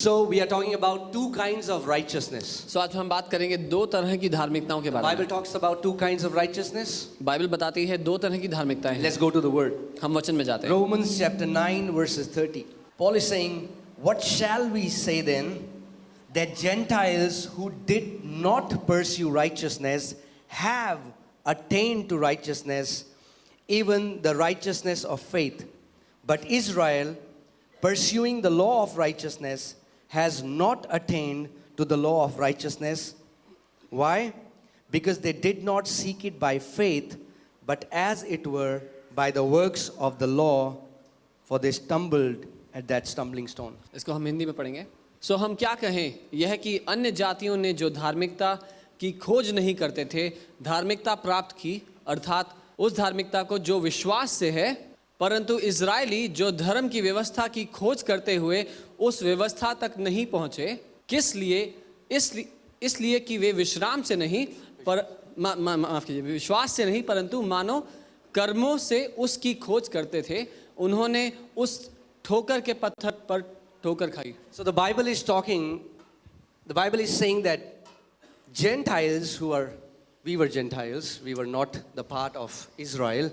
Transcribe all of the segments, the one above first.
So we are talking about two kinds of righteousness. सो आज हम बात करेंगे दो तरह की धार्मिकताओं के The बारे Bible में। talks about two kinds of righteousness. Bible बताती है दो तरह की धार्मिकताएं हैं। Let's go to the word. हम वचन में जाते हैं। Romans chapter 9 verses 30. Paul is saying, what shall we say then? That Gentiles who did not pursue righteousness have attained to righteousness, even the righteousness of faith. But Israel, pursuing the law of righteousness, has not attained to the law of righteousness. Why? Because they did not seek it by faith, but as it were by the works of the law, for they stumbled at that stumbling stone. इसको हम हिंदी में पढ़ेंगे। सो हम क्या कहें, यह कि अन्य जातियों ने जो धार्मिकता की खोज नहीं करते थे, धार्मिकता प्राप्त की, अर्थात उस धार्मिकता को जो विश्वास से है, परंतु इजरायली जो धर्म की व्यवस्था की खोज करते हुए उस व्यवस्था तक नहीं पहुंचे, किस लिए? इसलिए कि वे विश्राम से नहीं पर माफ कीजिए, विश्वास से नहीं परंतु मानो कर्मों से उसकी खोज करते थे। उन्होंने उस ठोकर के पत्थर पर ठोकर खाई। So the Bible is saying that Gentiles we were Gentiles, we were not the part of Israel.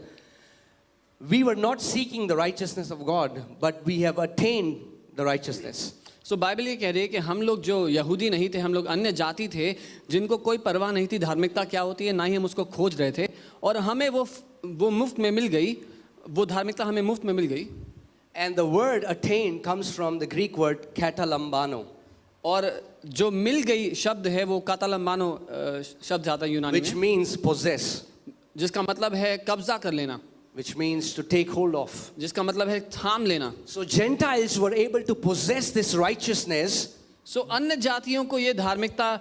We were not seeking the righteousness of God, but we have attained the righteousness. So Bible ये कह रही है कि हम लोग जो यहूदी नहीं थे, हम लोग अन्य जाति थे जिनको कोई परवाह नहीं थी धार्मिकता क्या होती है, ना ही हम उसको खोज रहे थे, और हमें वो मुफ्त में मिल गई, वो धार्मिकता हमें मुफ्त में मिल गई। And the word attain comes from the Greek word katalambano, और जो मिल गई शब्द है वो कातालम्बानो शब्द आता है यूनानी which में, means possess, जिसका मतलब है कब्जा कर लेना, which means to take hold of. जिसका मतलब है थाम लेना। So Gentiles were able to possess this righteousness, सो अन्य जातियों को ये धार्मिकता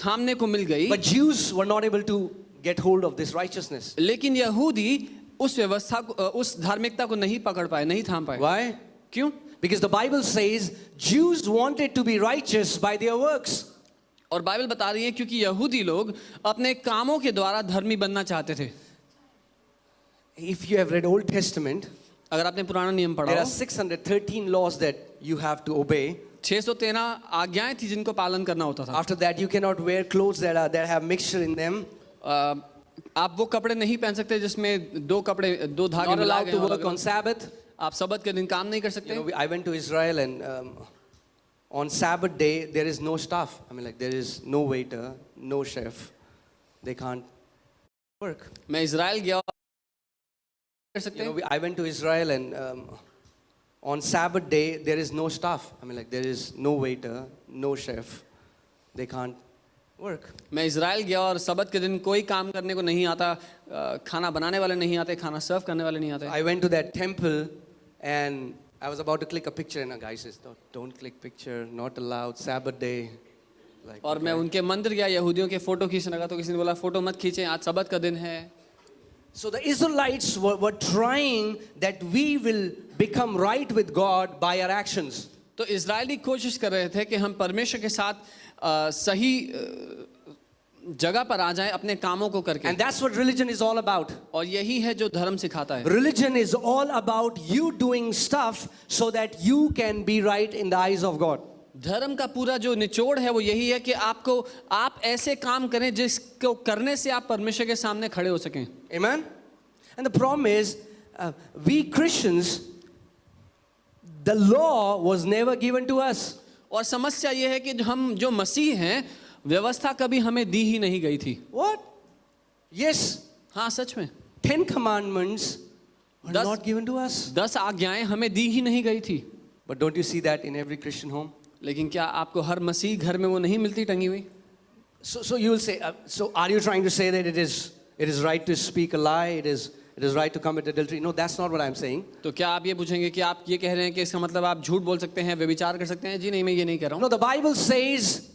थामने को मिल गई, but Jews were not able to get hold of this righteousness. लेकिन यहूदी उस व्यवस्था को, उस धार्मिकता को नहीं पकड़ पाए, नहीं थाम पाए। Why? क्यों? Because the Bible says Jews wanted to be righteous by their works. और बाइबल बता रही है क्योंकि यहूदी लोग अपने कामों के द्वारा धर्मी बनना चाहते थे। If you have read Old Testament, अगर आपने पुराना नियम पढ़ा there are हो, 613 laws that you have to obey. 613 आज्ञाएं थी जिनको पालन करना होता था। After that, you cannot wear clothes that have mixture in them. आप वो कपड़े नहीं पहन सकते जिसमें दो धागे Not मिला allowed गए to हों। work on Sabbath. आप सबत के दिन काम नहीं कर सकते। I went to Israel and on Sabbath day there is no staff. I mean, like there is no waiter, no chef. They can't work. मैं इजराइल गया कर सकते। I went to Israel and on Sabbath day there is no staff. I mean, like there is no waiter, no chef. They can't work. मैं Israel गया और सबत के दिन कोई काम करने को नहीं आता, खाना बनाने वाले नहीं आते, खाना सर्व करने वाले नहीं आते। I went to that temple and I was about to click a picture and a guy says, don't click picture, not allowed, Sabbath day. Like, और मैं उनके मंदिर गया, यहूदियों के फोटो खींचने लगा तो किसी ने बोला फोटो मत खींचे, आज सबत का दिन है। So the Israelites were trying that we will become right with God by our actions. तो इजरायली कोशिश कर रहे थे कि हम परमेश्वर के साथ सही जगह पर आ जाएं अपने कामों को करके। And that's what religion is all about. और यही है जो धर्म सिखाता है। Religion is all about you doing stuff so that you can be right in the eyes of God. धर्म का पूरा जो निचोड़ है वो यही है कि आप ऐसे काम करें जिसको करने से आप परमेश्वर के सामने खड़े हो सकें। Amen? And the problem is, we Christians, the law was never given to us. और समस्या ये है कि हम जो मसीह हैं, व्यवस्था कभी हमें दी ही नहीं गई थी। What? Yes. हाँ, सच में 10 commandments were not given to us. 10 आज्ञाएं हमें दी ही नहीं गई थी। But don't you see that in every Christian home? लेकिन क्या आपको हर मसीह घर में वो नहीं मिलती टंगी हुई? So you will say, so are you trying to say that it is right to speak a lie? It is right to commit adultery? No, that's not what I'm saying. तो क्या आप ये पूछेंगे कि आप ये कह रहे हैं कि इसका मतलब आप झूठ बोल सकते हैं, व्यभिचार कर सकते हैं? जी नहीं, मैं ये नहीं कह रहा हूँ। No, the Bible says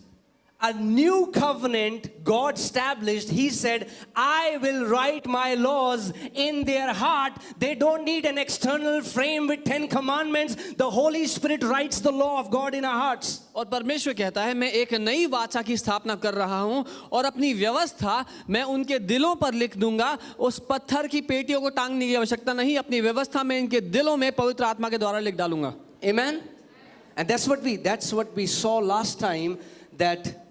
a new covenant God established. He said, I will write my laws in their heart. They don't need an external frame with 10 commandments. The Holy Spirit writes the law of God in our hearts. और परमेश्वर कहता है मैं एक नई वाचा की स्थापना कर रहा हूं और अपनी व्यवस्था मैं उनके दिलों पर लिख दूंगा। उस पत्थर की पेटियों को टांगने की आवश्यकता नहीं, अपनी व्यवस्था मैं इनके दिलों में पवित्र आत्मा के द्वारा लिख डालूंगा। Amen? And that's what we saw last time, that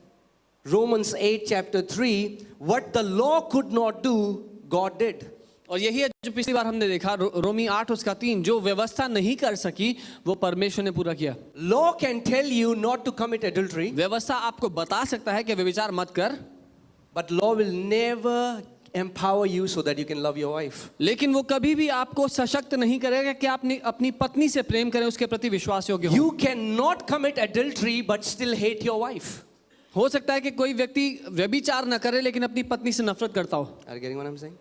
Romans 8 chapter 3, what the law could not do, God did. और यही है जो पिछली बार हमने देखा, रोमी 8 उसका 3, जो व्यवस्था नहीं कर सकी वो परमेश्वर ने पूरा किया। Law can tell you not to commit adultery, व्यवस्था आपको बता सकता है कि व्यभिचार मत कर, but law will never empower you so that you can love your wife. लेकिन वो कभी भी आपको सशक्त नहीं करेगा कि आप अपनी पत्नी से प्रेम करें, उसके प्रति विश्वास योग्य हो। You cannot commit adultery but still hate your wife. हो सकता है कि कोई व्यक्ति व्यभिचार न करे लेकिन अपनी पत्नी से नफरत करता हो। Are you getting what I'm saying?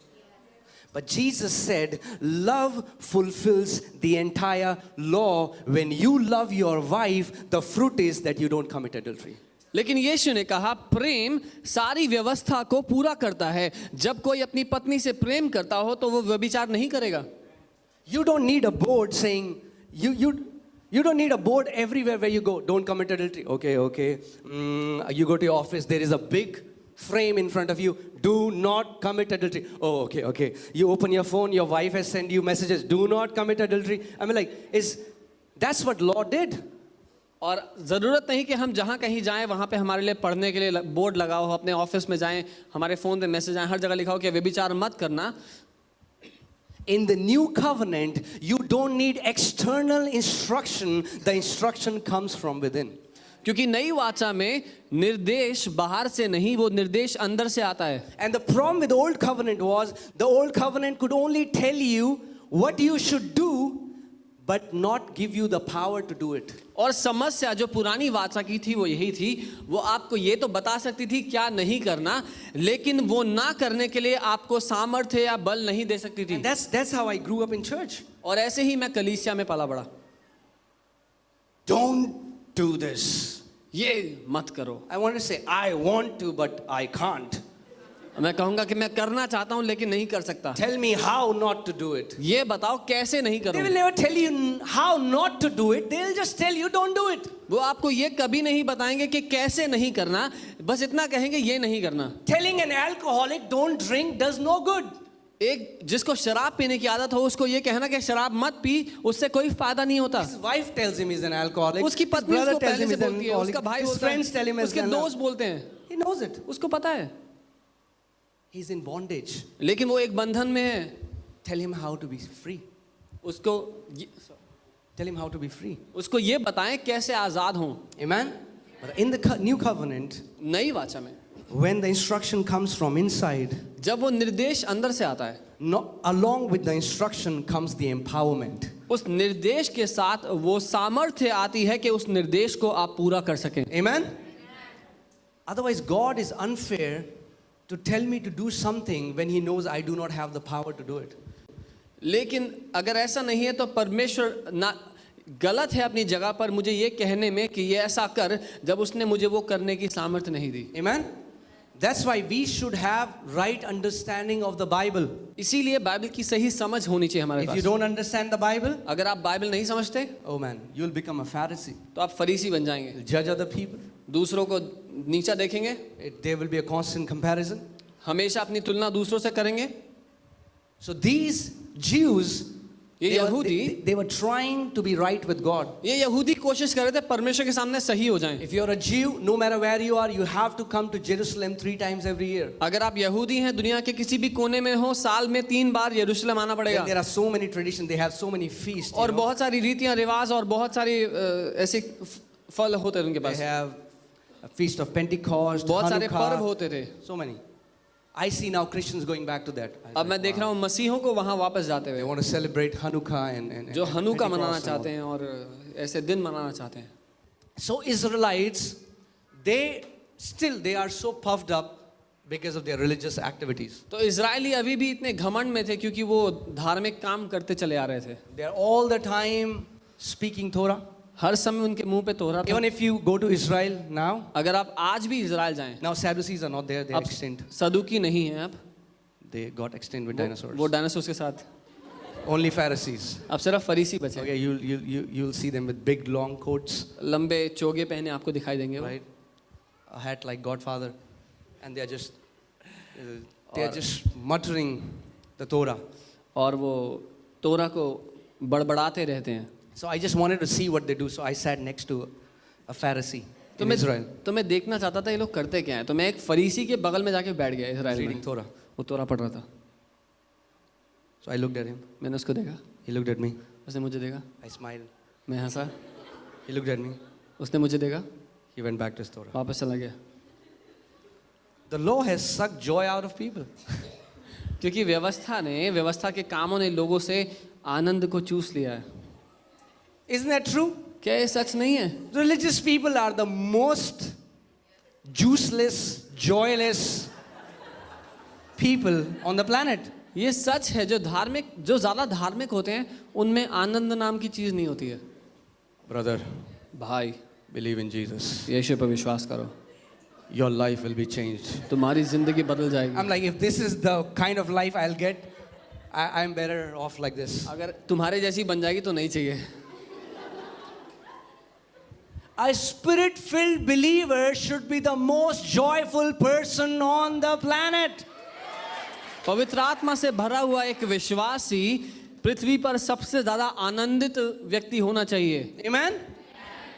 But Jesus said, love fulfills the entire law. When you love your wife, the fruit is that you don't commit adultery. लेकिन यीशु ने कहा प्रेम सारी व्यवस्था को पूरा करता है। जब कोई अपनी पत्नी से प्रेम करता हो तो वो व्यभिचार नहीं करेगा। You don't need a board saying, you don't need a board everywhere where you go, don't commit adultery. Okay. You go to your office, there is a big frame in front of you, do not commit adultery. Oh, okay. You open your phone, your wife has sent you messages, do not commit adultery. I mean, that's what law did. और ज़रूरत नहीं कि हम जहाँ कहीं जाएं वहाँ पे हमारे लिए पढ़ने के लिए बोर्ड लगा हो, अपने ऑफिस में जाएं, हमारे फ़ोन पे मैसेज आए, हर जगह लिखा हो कि व्यभिचार मत करना। In the new covenant, you don't need external instruction. The instruction comes from within. क्योंकि नई वाचा में निर्देश बाहर से नहीं, वो निर्देश अंदर से आता है। And the problem with the old covenant was, the old covenant could only tell you what you should do, but not give you the power to do it. और समस्या जो पुरानी वाचा की थी वो यही थी, वो आपको ये तो बता सकती थी क्या नहीं करना, लेकिन वो ना करने के लिए आपको सामर्थ्य या बल नहीं दे सकती थी। And that's how I grew up in church. और ऐसे ही मैं कलीसिया में पला बड़ा। Don't do this. ये मत करो। I want to say, I want to, but I can't. मैं कहूँगा कि मैं करना चाहता हूँ लेकिन नहीं कर सकता। Tell me how not to do it. ये बताओ कैसे नहीं They करूँ। will never tell you how not to do it. They will just tell you don't do it. वो आपको ये कभी नहीं बताएंगे कि कैसे नहीं करना, बस इतना कहेंगे ये नहीं करना। Telling an alcoholic don't drink does no good. एक जिसको शराब पीने की आदत हो उसको ये कहना कि शराब मत पी, उससे कोई फायदा नहीं होता। His wife tells him he's an alcoholic. उसकी His पत्नी brother उसको tells पहले him से he's an बोलती है, alcoholic. उसका भाई His बोलता friends है, tell him he's उसके an दोस्त alcoholic. बोलते हैं, He knows it. उसको पता है, He's in bondage. लेकिन वो एक बंधन में है। Tell him how to be free. Tell him how to be free. उसको ये बताएं कैसे आजाद हों। Amen. But in the new covenant, नई वाचा में when the instruction comes from inside, जब वो निर्देश अंदर से आता है, along with the instruction comes the empowerment. उस निर्देश के साथ वो सामर्थ्य आती है कि उस निर्देश को आप पूरा कर सकें। Amen. Otherwise, God is unfair to tell me to do something when He knows I do not have the power to do it. लेकिन अगर ऐसा नहीं है तो परमेश्वर ना गलत है अपनी जगह पर मुझे ये कहने में कि ये ऐसा कर, जब उसने मुझे वो करने की सामर्थ्य नहीं दी। Amen. That's why we should have right understanding of the Bible. इसीलिए बाइबल की सही समझ होनी चाहिए हमारे If you pass. don't understand the Bible, अगर आप बाइबल नहीं समझते oh man, you'll become a Pharisee. तो आप फरीसी बन जाएंगे, You'll judge other people. दूसरों को नीचा देखेंगे, There will be a constant comparison. हमेशा अपनी तुलना दूसरों से करेंगे। So these Jews, ये यहूदी they were trying to be right with God. ये यहूदी कोशिश कर रहे थे परमेश्वर के सामने सही हो जाएं। If you're a Jew, no matter where you are, you have to come to Jerusalem 3 times every year. अगर आप यहूदी हैं, दुनिया के किसी भी कोने में हो, साल में 3 बार यरूशलेम आना पड़ेगा। There are so many traditions, they have so many feasts. और बहुत सारी रीतियां रिवाज और बहुत सारी ऐसे फल होते हैं उनके They pass, have a feast of Pentecost, बहुत सारे पर्व Hanukkah, होते थे। so many. I see now Christians going back to that. अब मैं देख रहा हूँ मसीहों को वहाँ वापस जाते They हुए, want to celebrate Hanukkah and जो हनुका Pentecost मनाना and चाहते all. हैं और ऐसे दिन मनाना चाहते हैं। So Israelites, they are so puffed up because of their religious activities. तो इजरायली अभी भी इतने घमंड में थे क्योंकि वो धार्मिक काम करते चले आ रहे थे। They are all the time speaking Torah. हर समय उनके मुंह पे तोहरा था। Even if you go to Israel now, अगर आप आज भी इजराइल जाएं, now Sadducees are not there, they are अब extinct. सदुकी नहीं है, अब They got extinct with dinosaurs. वो डायनासोर्स के साथ Only Pharisees. अब सिर्फ फरीसी बचे। Okay, you'll see them with big long coats, लंबे चोगे पहने आपको दिखाई देंगे वो। right? A hat like Godfather, and they are just muttering the Torah. और वो तोरा को बड़बड़ाते रहते हैं। So I just wanted to see what they do. So I sat next to a Pharisee in Israel. तो मैं देखना चाहता था ये लोग करते क्या हैं, तो मैं एक फरीसी के बगल में जाके बैठ गया इजराइल में। Reading Torah. वो तोरा पढ़ रहा था। So I looked at him. मैंने उसको देखा, He looked at me. उसने मुझे देखा, I smiled. मैं हंसा, He looked at me. उसने मुझे देखा, He went back to his Torah. वापस चला गया। The law has sucked joy out of people. क्योंकि व्यवस्था के कामों ने लोगों से आनंद को चूस लिया है। Isn't that true? क्या ये सच नहीं है? Religious people are the most juiceless, joyless people on the planet. ये सच है, जो ज़्यादा धार्मिक होते हैं उनमें आनंद नाम की चीज़ नहीं होती है। Brother, भाई, believe in Jesus. यीशु पर विश्वास करो, Your life will be changed. तुम्हारी जिंदगी बदल जाएगी। I'm like, if this is the kind of life I'll get, I'm better off like this. अगर तुम्हारे जैसी बन जाएगी तो नहीं चाहिए। A spirit-filled believer should be the most joyful person on the planet. पवित्र आत्मा से भरा हुआ एक विश्वासी पृथ्वी पर सबसे ज्यादा आनंदित व्यक्ति होना चाहिए। Amen?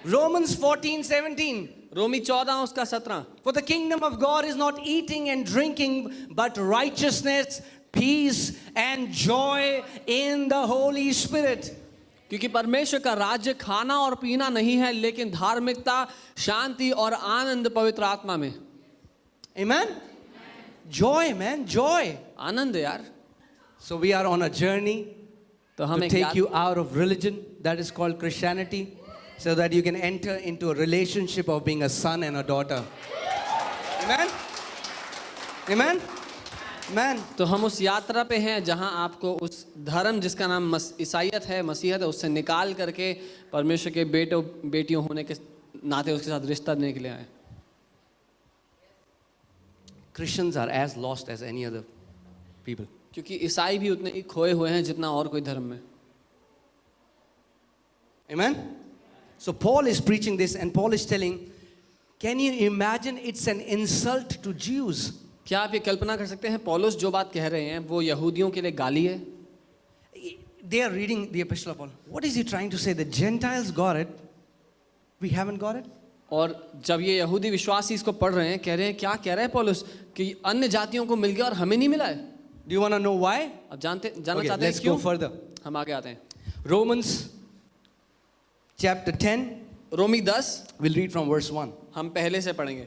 Romans 14:17. रोमी 14 उसका 17। For the kingdom of God is not eating and drinking, but righteousness, peace, and joy in the Holy Spirit. क्योंकि परमेश्वर का राज्य खाना और पीना नहीं है, लेकिन धार्मिकता, शांति और आनंद पवित्र आत्मा में। Amen? Joy, man, joy. आनंद है यार। So we are on a journey तो हम to take you out of religion that is called Christianity, so that you can enter into a relationship of being a son and a daughter. Amen? Amen? Amen. तो हम उस यात्रा पे हैं जहां आपको उस धर्म जिसका नाम ईसाईयत है, मसीहत है, उससे निकाल करके परमेश्वर के बेटियों होने के नाते उसके साथ रिश्ता देने के लिए आए। Christians are as lost as any other people. क्योंकि ईसाई भी उतने ही खोए हुए हैं जितना और कोई धर्म में। Amen? So Paul is preaching this, and Paul is telling, can you imagine it's an insult to Jews? क्या आप ये कल्पना कर सकते हैं पौलुस जो बात कह रहे हैं वो यहूदियों के लिए गाली है? They are reading the epistle of Paul. What is he trying to say? The Gentiles got it. We haven't got it. और जब ये यहूदी विश्वासी इसको पढ़ रहे हैं, कह रहे हैं क्या कह रहे हैं पौलुस कि अन्य जातियों को मिल गया और हमें नहीं मिला है। Do you want to know why? अब जाना Okay, चाहते हैं let's क्यों? go further. हम आगे आते हैं। Romans chapter 10. Romi 10 We'll read from verse 1. हम पहले से पढ़ेंगे।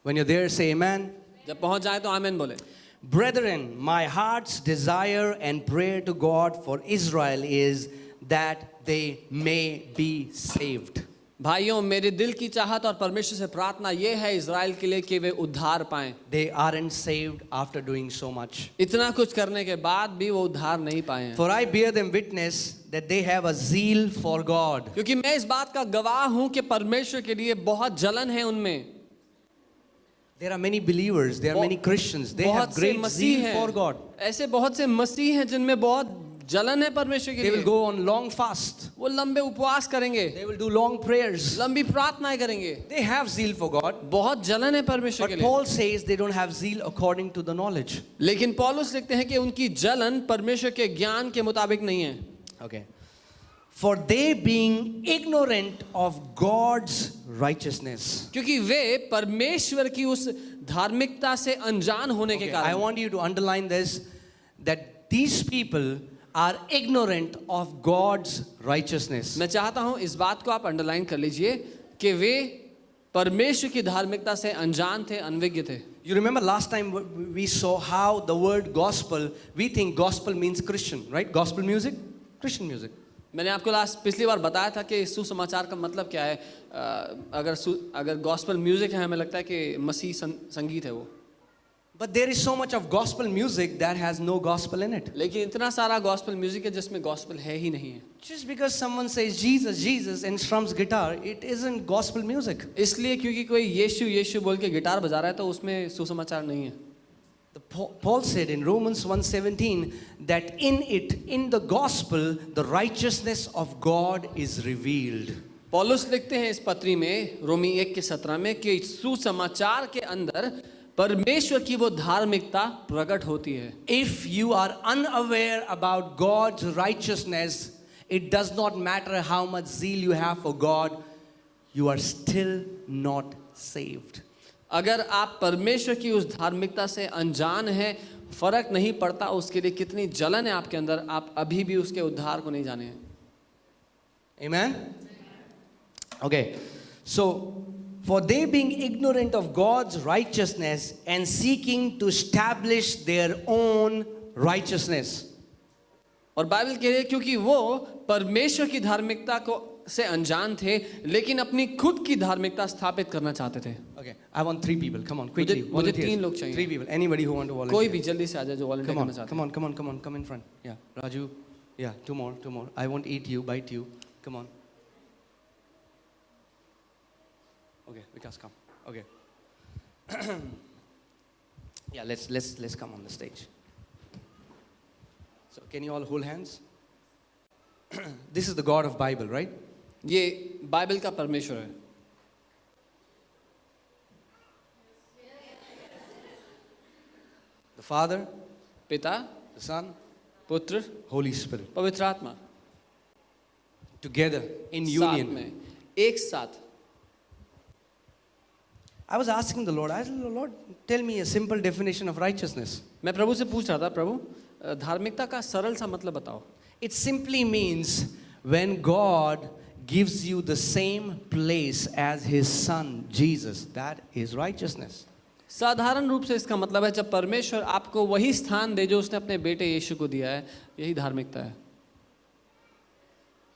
When you're there, say amen. जब पहुंच जाए तो आमीन बोले। Brethren, my heart's desire and prayer to God for Israel is that they may be saved. भाइयों, मेरे दिल की चाहत और परमेश्वर से प्रार्थना ये है इज़राइल के लिए कि वे उद्धार पाएं। They aren't saved after doing so much. इतना कुछ करने के बाद भी वो उद्धार नहीं पाए हैं। For I bear them witness that they have a zeal for God. क्योंकि मैं इस बात का गवाह हूं कि परमेश्वर के लिए बहुत जलन है उनमें। There are many believers, there are many Christians. They have बहुत से great मसीह zeal for हैं, God. ऐसे बहुत से मसीह हैं जिनमें बहुत जलन है परमेश्वर के They will लिए। go on long fast. वो लंबे उपवास करेंगे, They will do long prayers. लंबी प्रार्थनाएं करेंगे, They have zeal for God. बहुत जलन है परमेश्वर के But लिए। Paul says they don't have zeal according to the knowledge. लेकिन पौलुस लिखते हैं कि उनकी जलन परमेश्वर के ज्ञान के मुताबिक नहीं है। Okay. For they being ignorant of God's righteousness. क्योंकि वे परमेश्वर की उस धार्मिकता से अनजान होने के Okay, I कारण। want you to underline this, that these people are ignorant of God's righteousness. मैं चाहता हूं इस बात को आप अंडरलाइन कर लीजिए कि वे परमेश्वर की धार्मिकता से अनजान थे, अनविज्ञ थे। You remember last time we saw how the word gospel, we think gospel means Christian, right? Gospel music, Christian music. मैंने आपको पिछली बार बताया था कि सुसमाचार का मतलब क्या है। अगर गॉस्पल म्यूजिक है, हमें लगता है कि मसीह संगीत है वो। But there is so much of gospel music that has no gospel in it. लेकिन इतना सारा गॉस्पल म्यूजिक है जिसमें गॉस्पल है ही नहीं है। Just because someone says Jesus, Jesus and strums guitar, it isn't gospel music. इसलिए क्योंकि कोई यीशु यीशु बोल के गिटार बजा रहा है तो उसमें सुसमाचार नहीं है। Paul said in Romans 1:17 that in the gospel, the righteousness of God is revealed. पौलुस लिखते हैं इस पत्री में रोमी 1:17 में कि सुसमाचार के अंदर परमेश्वर की वो धार्मिकता प्रकट होती है। If you are unaware about God's righteousness it does not matter how much zeal you have for God, you are still not saved. अगर आप परमेश्वर की उस धार्मिकता से अनजान हैं, फर्क नहीं पड़ता उसके लिए कितनी जलन है आपके अंदर, आप अभी भी उसके उद्धार को नहीं जाने हैं. Amen? Okay, so for they being ignorant of God's righteousness and seeking to establish their own righteousness. और बाइबल कह रही है क्योंकि वो परमेश्वर की धार्मिकता को से अनजान थे, लेकिन अपनी खुद की धार्मिकता स्थापित करना चाहते थे. Okay, I want 3 people. Come on, quickly. मुझे Volunteers. 3 लोग चाहिए. 3 people. Anybody who want to volunteer? कोई भी जल्दी से आ जाए जो वॉलंटियर Come on, करना चाहते come on, come on, come on, come in front. Yeah, Raju. Yeah, 2 more, 2 more. I won't eat you, bite you. Come on. Okay, Vikas, come. Okay. Yeah, let's come on the stage. So, can you all hold hands? This is the God of Bible, right? हैं. ये Bible का परमेश्वर है. The Father, पिता, the Son, पुत्र, Holy Spirit. पवित्र आत्मा Together in साथ union. में एक साथ. I was asking the Lord, I said, Lord, tell me a simple definition of righteousness. मैं प्रभु से पूछ रहा था, प्रभु धार्मिकता का सरल सा मतलब बताओ. It simply means when God gives you the same place as His Son, Jesus. That is righteousness. साधारण रूप से इसका मतलब है जब परमेश्वर आपको वही स्थान दे जो उसने अपने बेटे यीशु को दिया है, यही धार्मिकता है.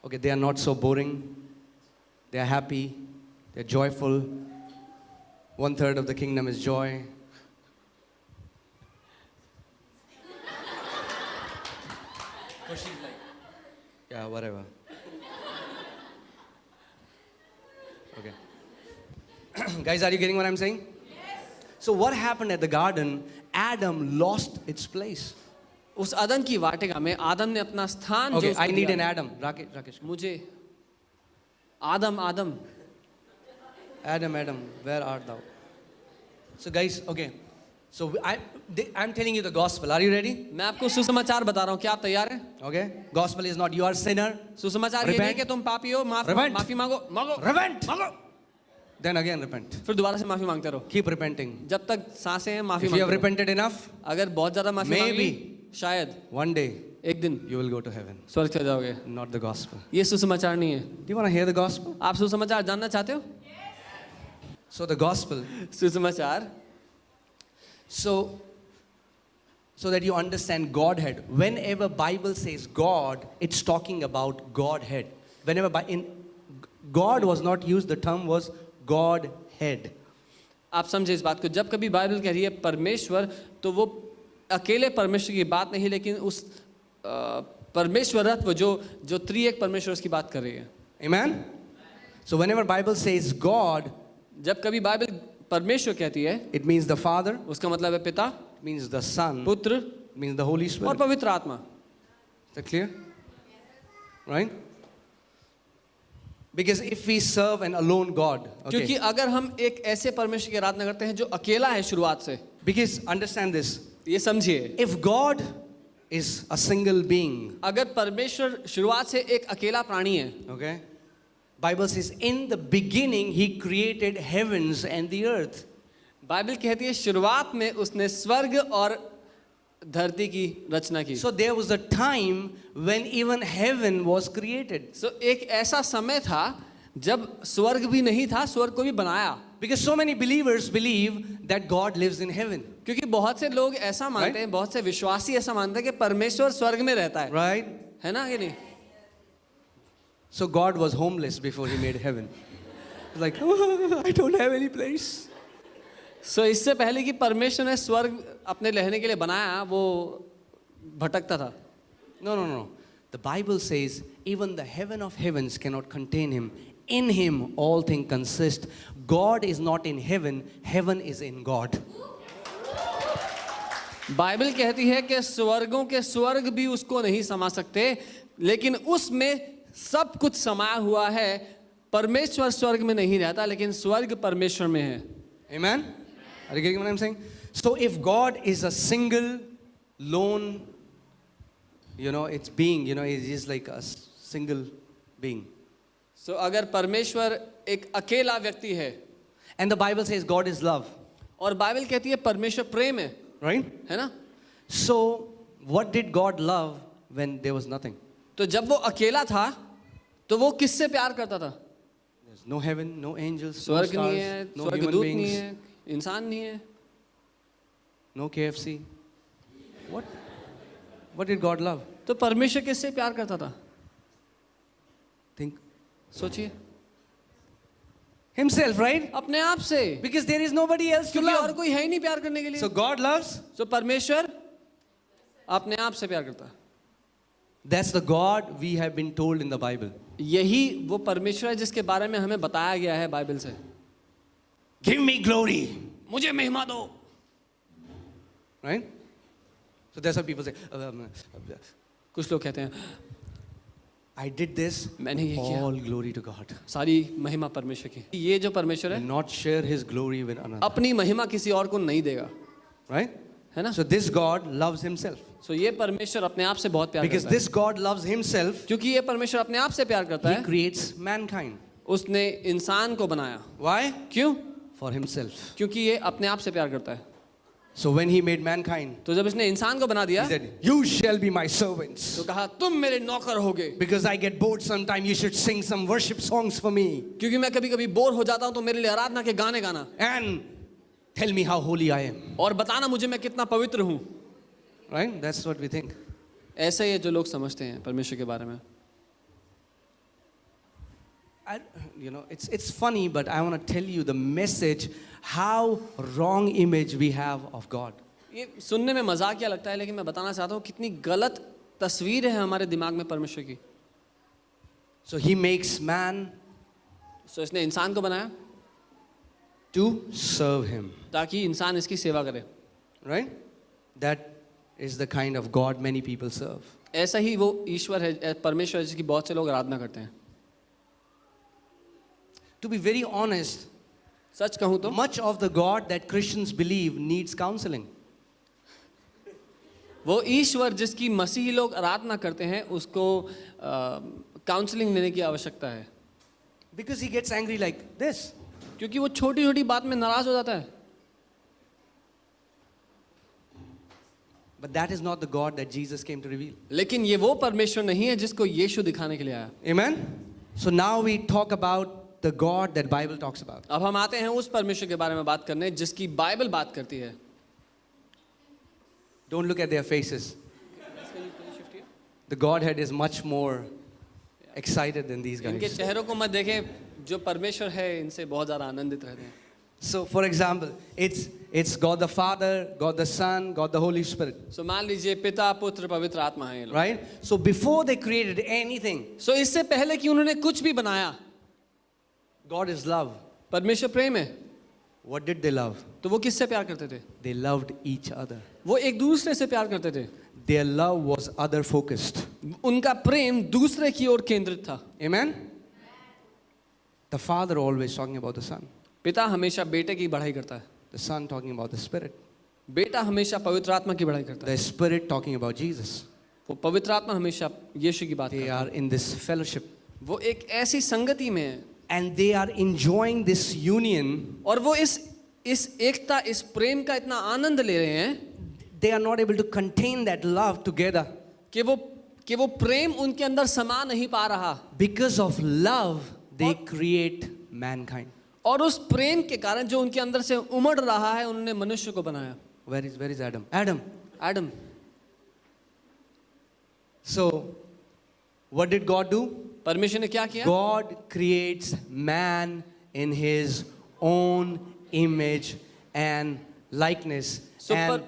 Okay, they are not so boring. They are happy. They are joyful. 1/3 of the kingdom is joy. Yeah, whatever. Okay. Guys, are you getting what I'm saying? Yes. So what happened at the garden? Adam lost its place. उस अदन की वाटिका में आदम ने अपना स्थान Okay, जो I उसको need दिया, an Adam. Rakesh. मुझे आदम Adam, where art thou? So guys, okay. So I'm telling you the gospel. Are you ready? मैं आपको सुसमाचार बता रहा हूँ, क्या आप तैयार हैं? Okay. Gospel is not you are sinner. सुसमाचार ये नहीं कि तुम पापी हो, Repent. माफी मांगो. Repent. Then again repent. फिर दोबारा से माफी मांगते रहो. Keep repenting. जब तक सांसें हैं माफी If you have मांगते रहो. repented enough, अगर बहुत ज्यादा माफी मांग ली, maybe शायद one day एक दिन you will go to heaven. स्वर्ग चले जाओगे. Not the gospel. ये सुसमाचार नहीं है. Do you want to hear the gospel? आप सुसमाचार जानना चाहते हो? So the gospel, सुसमाचार so that you understand Godhead. Whenever Bible says God, it's talking about Godhead. Whenever God was not used, the term was Godhead. आप समझे इस बात को. जब कभी बाइबल कह रही है परमेश्वर, तो वो अकेले परमेश्वर की बात नहीं, लेकिन उस परमेश्वरत्व जो त्रिएक परमेश्वर उसकी बात कर रही है. Amen? So whenever Bible says God, जब कभी बाइबल परमेश्वर कहती है, it means the Father, उसका मतलब है पिता, it means the Son, पुत्र it means the Holy और Spirit. पवित्र आत्मा. Is that clear? Right? Because if we serve an alone God, क्योंकि okay. अगर हम एक ऐसे परमेश्वर की आराधना करते हैं जो अकेला है शुरुआत से, Because understand this, ये समझिए, if God is a single being, अगर परमेश्वर शुरुआत से एक अकेला प्राणी है, okay? Bible says in the beginning He created heavens and the earth. Bible कहती है शुरुआत में उसने स्वर्ग और धरती की रचना की. So there was a time when even heaven was created. सो एक ऐसा समय था जब स्वर्ग भी नहीं था, स्वर्ग को भी बनाया. Because so many believers believe that God lives in heaven. क्योंकि बहुत से लोग ऐसा मानते हैं, बहुत से विश्वासी ऐसा मानते हैं कि परमेश्वर स्वर्ग में रहता है, Right? है ना? ये नहीं. So God was homeless before He made heaven. He's like, oh, I don't have any place. सो इससे पहले कि परमेश्वर ने स्वर्ग अपने रहने के लिए बनाया, वो भटकता था. No. The Bible says even the heaven of heavens cannot contain Him. In Him all things consist. God is not in heaven, heaven is in God. Bible कहती है कि स्वर्गों के स्वर्ग भी उसको नहीं समा सकते, लेकिन उसमें सब कुछ समाया हुआ है. परमेश्वर स्वर्ग में नहीं रहता, लेकिन स्वर्ग परमेश्वर में है. Amen? Are you getting what I'm saying? So if God is a single, lone, it's being, it is like a single being. सो अगर परमेश्वर एक अकेला व्यक्ति है, And the Bible says God is love, और बाइबल कहती है परमेश्वर प्रेम है right? ना? So, what did God love when there was nothing? तो जब वो अकेला था तो वो किससे प्यार करता था? There's no heaven, no angels, no स्वर्ग नहीं है, stars, no human स्वर्गदूत नहीं beings, है, इंसान नहीं है. no KFC. What did God love? तो परमेश्वर किससे प्यार करता था? Think. सोचिए. Himself, right? अपने आप से. Because there is nobody else to क्योंकि और love. कोई है ही नहीं प्यार करने के लिए. So God loves. सो परमेश्वर अपने आप से प्यार करता है. That's the God we have been told in the Bible. यही वो परमेश्वर है जिसके बारे में हमें बताया गया है बाइबल से. Give me glory. मुझे महिमा दो. Right? So that's what people say. कुछ लोग कहते हैं I did this. मैंने ये किया. All glory to God. सारी महिमा परमेश्वर की. ये जो परमेश्वर Will है not share His glory with another. अपनी महिमा किसी और को नहीं देगा. Right? है ना? So this God loves Himself. सो ये परमेश्वर अपने आप से बहुत प्यार Because करता है. this God loves Himself, क्योंकि ये परमेश्वर अपने आप से प्यार करता He है. creates mankind. उसने इंसान को बनाया. Why? क्यों? For Himself. क्योंकि ये अपने आप से प्यार करता है. So when He made mankind, तो जब इसने इंसान को बना दिया He said, "You shall be my servants." तो कहा तुम मेरे नौकर होगे. Because I get bored sometime, you should sing some worship songs for me क्योंकि मैं कभी कभी बोर हो जाता हूँ तो मेरे लिए आराधना के गाने गाना and tell me how holy I am. और बताना मुझे मैं कितना पवित्र हूँ. Right? That's what we think. ऐसा ही है जो लोग समझते हैं परमेश्वर के बारे में. It's funny, but I want to tell you the message, how wrong image we have of God. ये सुनने में मजाकिया लगता है लेकिन मैं बताना चाहता हूँ कितनी गलत तस्वीर है हमारे दिमाग में परमेश्वर की. So He makes man सो इसने इंसान को बनाया to serve Him. ताकि इंसान इसकी सेवा करे. Right? That is the kind of God many people serve. ऐसा ही वो ईश्वर है, परमेश्वर है जिसकी बहुत से लोग आराधना करते हैं. To be very honest, सच कहूँ तो much of the God that Christians believe needs counseling. वो ईश्वर जिसकी मसीही लोग आराधना करते हैं उसको काउंसलिंग देने की आवश्यकता है. Because He gets angry like this. क्योंकि वो छोटी छोटी बात में नाराज हो जाता है. But that is not the God that Jesus came to reveal. लेकिन ये वो परमेश्वर नहीं है जिसको यीशु दिखाने के लिए आया. Amen? So now we talk about the God that Bible talks about. अब हम आते हैं उस परमेश्वर के बारे में बात करने जिसकी बाइबल बात करती है. Don't look at their faces. The Godhead is much more excited than these इनके guys. चेहरों को मत देखें. जो परमेश्वर है इनसे बहुत ज़्यादा आनंदित रहते हैं. So for example, it's God the Father, God the Son, God the Holy Spirit. सो मान लीजिए पिता पुत्र पवित्र आत्मा है ये लोग. Right? So before they created anything, सो इससे पहले कि उन्होंने कुछ भी बनाया, God is love. परमेश्वर प्रेम है. What did they love? तो वो किससे प्यार करते थे? They loved each other. वो एक दूसरे से प्यार करते थे. Their love was other focused. उनका प्रेम दूसरे की ओर केंद्रित था. Amen? The Father always talking about the Son. पिता हमेशा बेटे की बढ़ाई करता है. The Son talking about the Spirit. बेटा हमेशा पवित्र आत्मा की बढ़ाई करता है. The Spirit talking about Jesus. वो पवित्र आत्मा हमेशा यीशु की बात They करता है. are in this fellowship. वो एक ऐसी संगति में है And they are enjoying this union. और वो इस एकता इस प्रेम का इतना आनंद ले रहे हैं They are not able to contain that love together. कि वो प्रेम उनके अंदर समा नहीं पा रहा. Because of love, they create mankind. और उस प्रेम के कारण जो उनके अंदर से उमड़ रहा है उन्होंने मनुष्य को बनाया. Where is Adam? Adam. Adam. So, what did God do? परमेश्वर ने क्या किया? God creates man in His own image and likeness. So And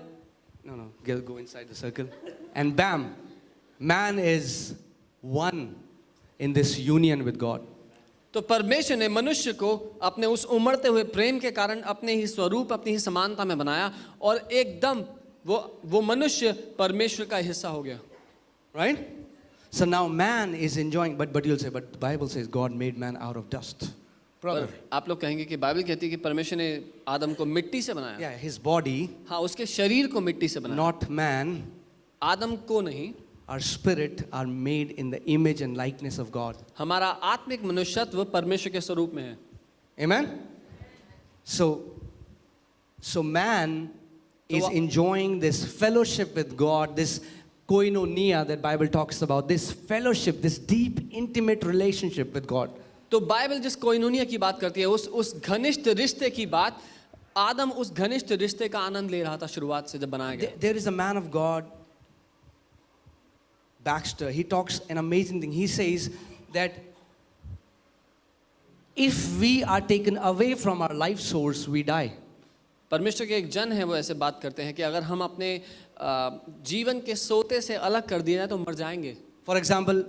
go inside the circle. And bam, man is one in this union with God. तो परमेश्वर ने मनुष्य को अपने उस उमड़ते हुए प्रेम के कारण अपने ही स्वरूप अपनी ही समानता में बनाया और एकदम वो मनुष्य परमेश्वर का हिस्सा हो गया. Right? So now man is enjoying, but you'll say, but the Bible says God made man out of dust. Brother. आप लोग कहेंगे कि बाइबल कहती है कि परमेश्वर ने आदम को मिट्टी से बनाया. Yeah, his body, हाँ, उसके शरीर को मिट्टी से बनाया. not man. आदम को नहीं. our spirit are made in the image and likeness of God. हमारा आत्मिक मनुष्यत्व परमेश्वर के स्वरूप में है. Amen? So man is enjoying this fellowship with God, this koinonia that Bible talks about, this fellowship, this deep, intimate relationship with God. तो Bible जिस कोइनोनिया की बात करती है, उस घनिष्ठ रिश्ते की बात, आदम उस घनिष्ठ रिश्ते का आनंद ले रहा था शुरुआत से जब बनाया गया. There is a man of God, Baxter. He talks an amazing thing. He says that if we are taken away from our life source, we die. परमेश्वर के एक जन है, वो ऐसे बात करते हैं कि अगर हम अपने जीवन के सोते से अलग कर दिए जाए तो मर जाएंगे. For example,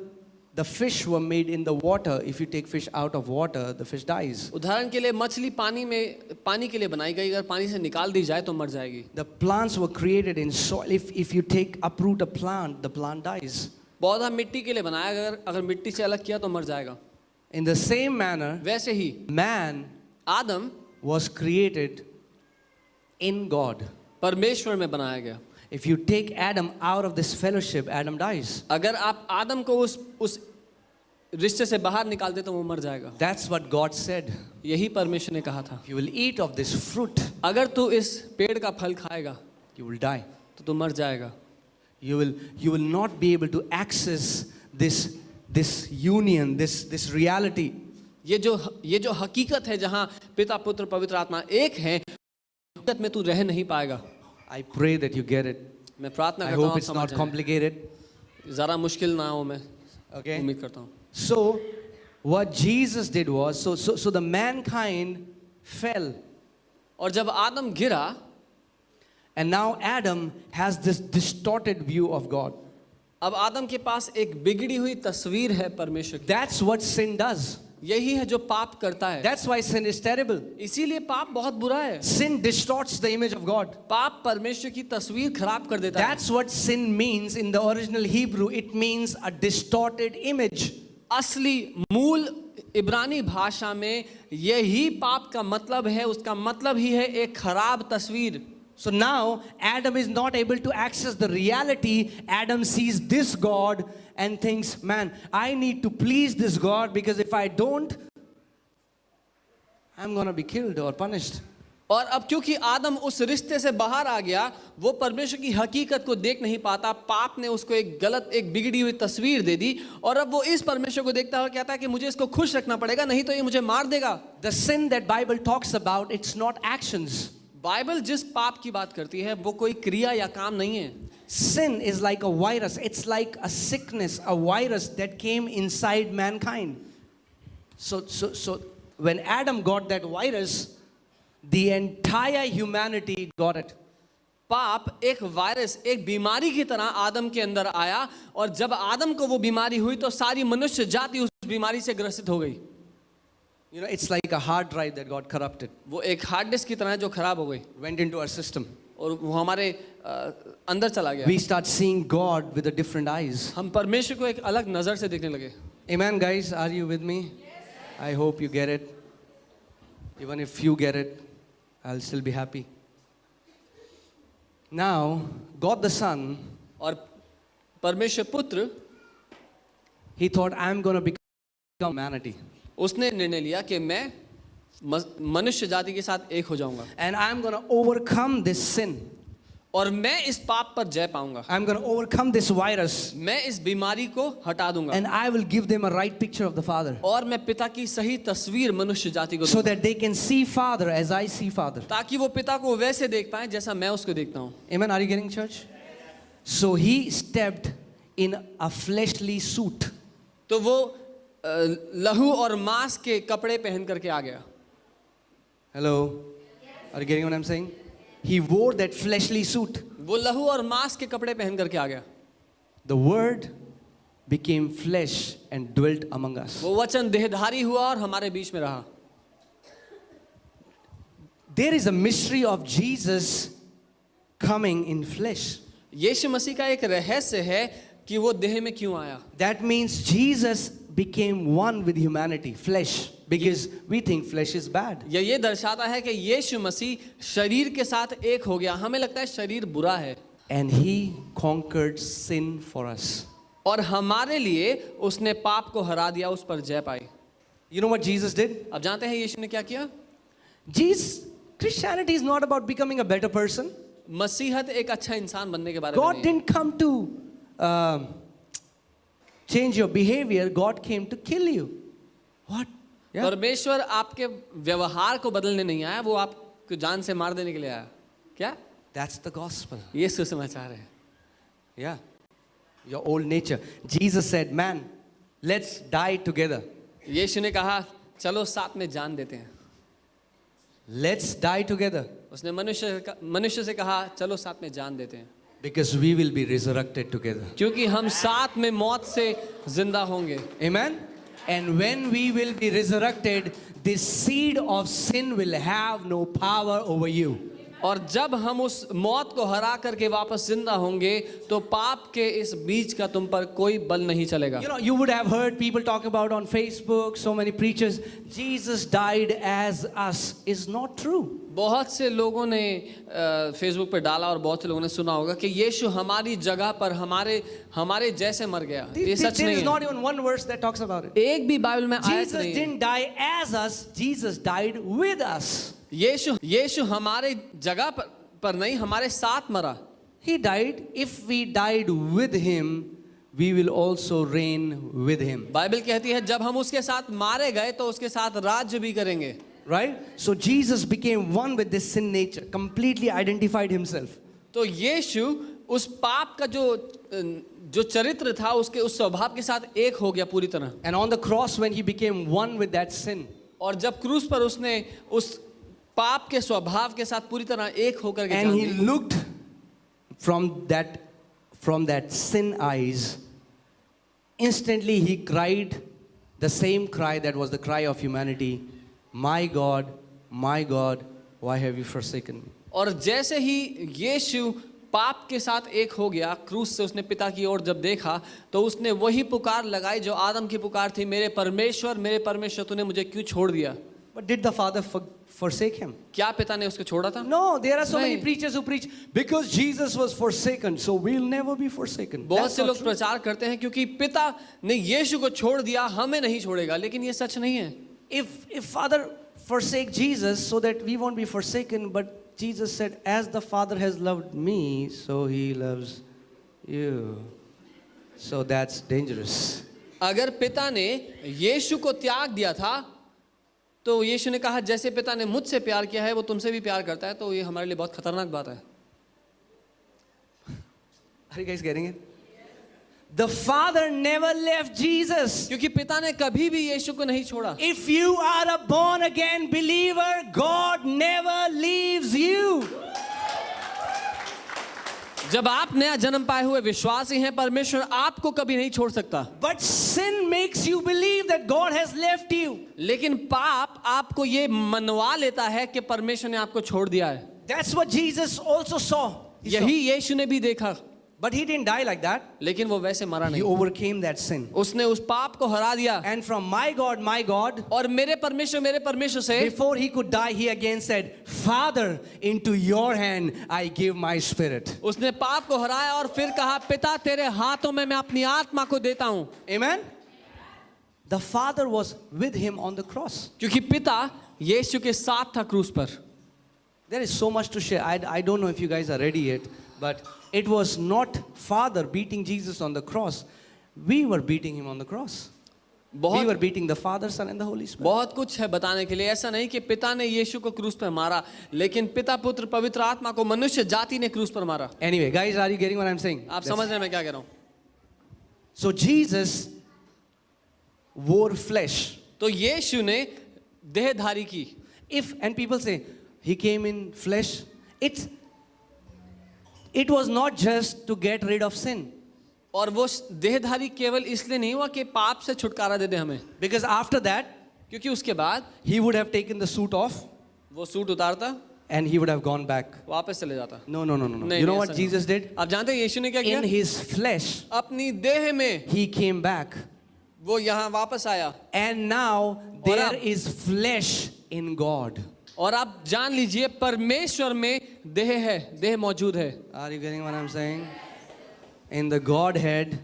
the fish were made in the water. If you take fish out of water, the fish dies. उदाहरण के लिए मछली पानी के लिए बनाई गई, अगर पानी से निकाल दी जाए तो मर जाएगी. The plants were created in soil. If you uproot a plant, the plant dies. पौधा मिट्टी के लिए बनाया, अगर मिट्टी से अलग किया तो मर जाएगा. In the same manner, वैसे ही man Adam was created in God. परमेश्वर में बनाया गया. If you take Adam out of this fellowship, Adam dies. अगर आप आदम को उस रिश्ते से बाहर निकाल दे तो वो मर जाएगा. That's what God said. यही परमेश्वर ने कहा था. If you will eat of this fruit, अगर तू इस पेड़ का फल खाएगा you will die. तो तू मर जाएगा. You will not be able to access this union, this reality. ये जो हकीकत है जहाँ पिता पुत्र पवित्र आत्मा एक हैं, हकीकत में तू रह नहीं पाएगा. I pray that you get it. मैं प्रार्थना I करता हूँ hope it's not complicated. ज़रा मुश्किल ना हो, मैं Okay. उम्मीद करता हूँ. So what Jesus did was, so the mankind fell, और जब आदम गिरा, and now Adam has this distorted view of God. अब आदम के पास एक बिगड़ी हुई तस्वीर है परमेश्वर की. That's what sin does. यही है जो पाप करता है. That's why sin is terrible. इसीलिए पाप बहुत बुरा है. Sin distorts the image of God. पाप परमेश्वर की तस्वीर खराब कर देता है. That's what sin means in the original Hebrew. It means a distorted image. असली मूल इब्रानी भाषा में यही पाप का मतलब है. उसका मतलब ही है एक खराब तस्वीर. So now Adam is not able to access the reality. Adam sees this God and thinks, man, I need to please this God, because if I don't, I'm going to be killed or punished. और अब क्योंकि आदम उस रिश्ते से बाहर आ गया, वो परमेश्वर की हकीकत को देख नहीं पाता. पाप ने उसको एक बिगड़ी हुई तस्वीर दे दी, और अब वो इस परमेश्वर को देखता हुआ कहता है कि मुझे इसको खुश रखना पड़ेगा, नहीं तो ये मुझे मार देगा. The sin that Bible talks about, it's not actions. Bible जिस पाप की बात करती है वो कोई क्रिया या काम नहीं है. Sin is like a virus. It's like a sickness, a virus that came inside mankind. So when Adam got that virus, the entire humanity got it. पाप एक वायरस, एक बीमारी की तरह आदम के अंदर आया, और जब आदम को वो बीमारी हुई तो सारी मनुष्य जाति उस बीमारी से ग्रसित हो गई. You know, it's like a hard drive that got corrupted. वो एक हार्ड डिस्क की तरह है जो खराब हो गई, Went into our system. और वो हमारे अंदर चला गया. We start seeing God with a different eyes. हम परमेश्वर को एक अलग नजर से देखने लगे. Amen, guys. Are you with me? I hope you get it. Even if you get it, I'll still be happy. Now, God the Son, और परमेश्वर पुत्र, he thought, I'm going to become humanity. उसने निर्णय लिया कि मैं मनुष्य जाति के साथ एक हो जाऊंगा, And I'm going to overcome this sin. और मैं इस पाप पर जय पाऊंगा. I'm going to overcome this virus. मैं इस बीमारी को हटा दूंगा, And I will give them a right picture of the Father. और मैं पिता की सही तस्वीर मनुष्य जाति को So दूंगा, that they can see Father as I see Father. ताकि वो पिता को वैसे देख पाए जैसा मैं उसको देखता हूँ. Amen. Are you getting, church? So he stepped in a fleshly suit. तो वो लहू और मांस के कपड़े पहन करके आ गया. Hello? Are you getting what I'm saying? He wore that fleshly suit. वो लहू और मांस के कपड़े पहन करके आ गया. The word became flesh and dwelt among us. वो वचन देहधारी हुआ और हमारे बीच में रहा. There is a mystery of Jesus coming in flesh. यीशु मसीह का एक रहस्य है कि वो देह में क्यों आया. That means Jesus became one with humanity, flesh, because we think flesh is bad. ये दर्शाता है कि यीशु मसीह शरीर के साथ एक हो गया. हमें लगता है शरीर बुरा है. And he conquered sin for us. और हमारे लिए उसने पाप को हरा दिया, उस पर जय पाई। You know what Jesus did? अब जानते हैं यीशु ने क्या किया? Christianity is not about becoming a better person. मसीहत एक अच्छा इंसान बनने के बारे में God नहीं। didn't come to change your behavior. God came to kill you. What? Yeah. परमेश्वर आपके व्यवहार को बदलने नहीं आया, वो आपको जान से मार देने के लिए आया। क्या? That's the gospel. ये सुसमाचार है। Yeah. Your old nature. Jesus said, man, let's die together. यीशु ने कहा चलो साथ में जान देते हैं। Let's die together. उसने मनुष्य से कहा चलो साथ में जान देते हैं, Because we will be resurrected together. क्योंकि हम साथ में मौत से जिंदा होंगे। Amen? And when we will be resurrected, this seed of sin will have no power over you. और जब हम उस मौत को हरा करके वापस जिंदा होंगे तो पाप के इस बीज का तुम पर कोई बल नहीं चलेगा। You know, you would have heard people talk about on Facebook, so many preachers, Jesus died as us. Is not true. बहुत से लोगों ने फेसबुक पे डाला और बहुत से लोगों ने सुना होगा कि यीशु हमारी जगह पर हमारे जैसे मर गया। ये सच There नहीं is है। not even one verse that talks about it. एक भी बाइबल में आयत Jesus नहीं है। didn't die as us, Jesus died with us. यीशु हमारे जगह पर नहीं, हमारे साथ मरा। He died. If we died with him, we will also reign with him. Bible कहती है जब हम उसके साथ मारे गए तो उसके साथ राज्य भी करेंगे। Right? So Jesus became one with this sin nature, completely identified himself. तो यीशु उस पाप का जो चरित्र था उसके उस स्वभाव के साथ एक हो गया पूरी तरह। And on the cross, when he became one with that sin, और जब क्रूस पर उसने उस पाप के स्वभाव के साथ पूरी तरह एक होकर के and जान he Lee, looked from that sin eyes, instantly he cried the same cry that was the cry of humanity, my God, why have you forsaken me? और जैसे ही यीशु पाप के साथ एक हो गया, क्रूस से उसने पिता की ओर जब देखा तो उसने वही पुकार लगाई जो आदम की पुकार थी, मेरे परमेश्वर तूने मुझे क्यों छोड़ दिया? But did the Father forsake him? क्या पिता ने उसको छोड़ा था? No, there are so many नहीं। preachers who preach because Jesus was forsaken, so we'll never be forsaken. बहुत That's से not लोग true. प्रचार करते हैं क्योंकि पिता ने यीशु को छोड़ दिया, हमें नहीं छोड़ेगा, लेकिन ये सच नहीं है। If Father forsake Jesus so that we won't be forsaken, but Jesus said, as the Father has loved me, so he loves you. So that's dangerous. अगर पिता ने यीशु को त्याग दिया था तो यीशु ने कहा जैसे पिता ने मुझसे प्यार किया है वो तुमसे भी प्यार करता है, तो ये हमारे लिए बहुत खतरनाक बात है। Are you guys getting it? The Father never left Jesus. क्योंकि पिता ने कभी भी यीशु को नहीं छोड़ा। If you are a born again believer, God never leaves you. जब आप नया जन्म पाए हुए विश्वासी हैं, परमेश्वर आपको कभी नहीं छोड़ सकता। But sin makes you believe that God has left you. लेकिन पाप आपको ये मनवा लेता है कि परमेश्वर ने आपको छोड़ दिया है। That's what Jesus also saw. यही यीशु ने भी देखा, But he didn't die like that. लेकिन वो वैसे मरा He नहीं। overcame that sin. उसने उस पाप को हरा दिया। And from my God, और मेरे परमेश्वर से, before he could die, he again said, Father, into your hand I give my spirit. उसने पाप को हराया और फिर कहा पिता तेरे हाथों में मैं अपनी आत्मा को देता हूं। Amen? The Father was with him on the cross. क्योंकि पिता यीशु के साथ था क्रूस पर। There is so much to share. I don't know if you guys are ready yet, but it was not Father beating Jesus on the cross. We were beating him on the cross. We were beating the Father, Son and the Holy Spirit. बहुत कुछ है बताने के लिए। ऐसा नहीं कि पिता ने यीशु को क्रूस पर मारा, लेकिन पिता पुत्र पवित्र आत्मा को मनुष्य जाति ने क्रूस पर मारा। Anyway, guys, are you getting what I'm saying? आप समझ रहे हैं मैं क्या कह रहा हूं? So Jesus wore flesh. तो यीशु ने देहधारी की। And people say he came in flesh. It was not just to get rid of sin. और वो देहधारी केवल इसलिए नहीं हुआ कि पाप से छुटकारा दे दे हमें, Because after that, क्योंकि उसके बाद he would have taken the suit off वो सूट उतारता, and he would have gone back. वापस चले जाता। No. नहीं, You know नहीं, what ऐसा Jesus नहीं। did? आप जानते हैं यीशु ने क्या किया? In his flesh, अपनी देह में he came back. वो यहाँ वापस आया। And now there is flesh in God. और आप जान लीजिए परमेश्वर में देह है, देह मौजूद है। Are you getting what I'm saying? In the Godhead,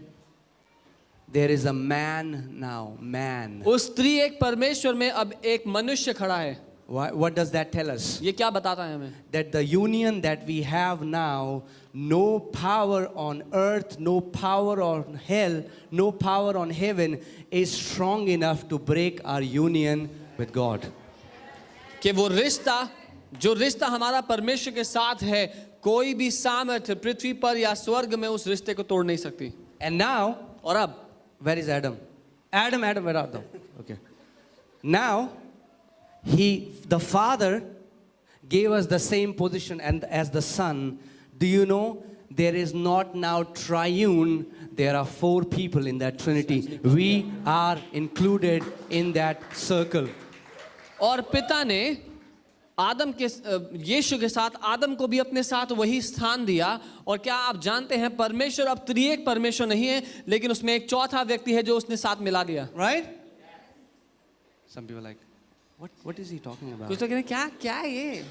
there is a man now, man. उस त्रिएक परमेश्वर में अब एक मनुष्य खड़ा है। What does that tell us? ये क्या बताता है हमें? That the union that we have now, no power on earth, no power on hell, no power on heaven is strong enough to break our union with God. कि वो रिश्ता, जो रिश्ता हमारा परमेश्वर के साथ है, कोई भी सामर्थ्य पृथ्वी पर या स्वर्ग में उस रिश्ते को तोड़ नहीं सकती। And now, और अब where is Adam? Adam, where are thou? Okay. Now, the Father gave us the same position and as the Son. Do you know there is not now triune? There are 4 people in that Trinity. We are included in that circle. और पिता ने आदम के यीशु के साथ आदम को भी अपने साथ वही स्थान दिया। और क्या आप जानते हैं परमेश्वर अब त्रिएक परमेश्वर नहीं है, लेकिन उसमें एक चौथा व्यक्ति है जो उसने साथ मिला दिया। Right? Some people are like, what is he talking about? कुछ लोग कहते हैं क्या है ये?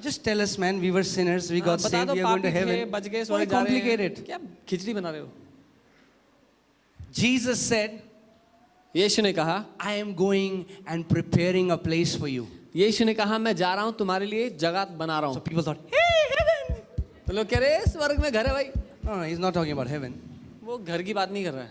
Just tell us, man, we were sinners, we got बता saved, दो we are going to पापी थे, heaven. बच गए, Why स्वर्ग जा रहे हैं। complicate it? क्या खिचड़ी बना रहे हो? Jesus said, यीशु ने कहा, I am going and preparing a place for you. यीशु ने कहा मैं जा रहा हूँ तुम्हारे लिए जगह बना रहा So हूँ। people thought, hey, heaven. तो लोग कह रहे हैं स्वर्ग में घर है भाई। No, he's not talking about heaven. वो घर की बात नहीं कर रहा है।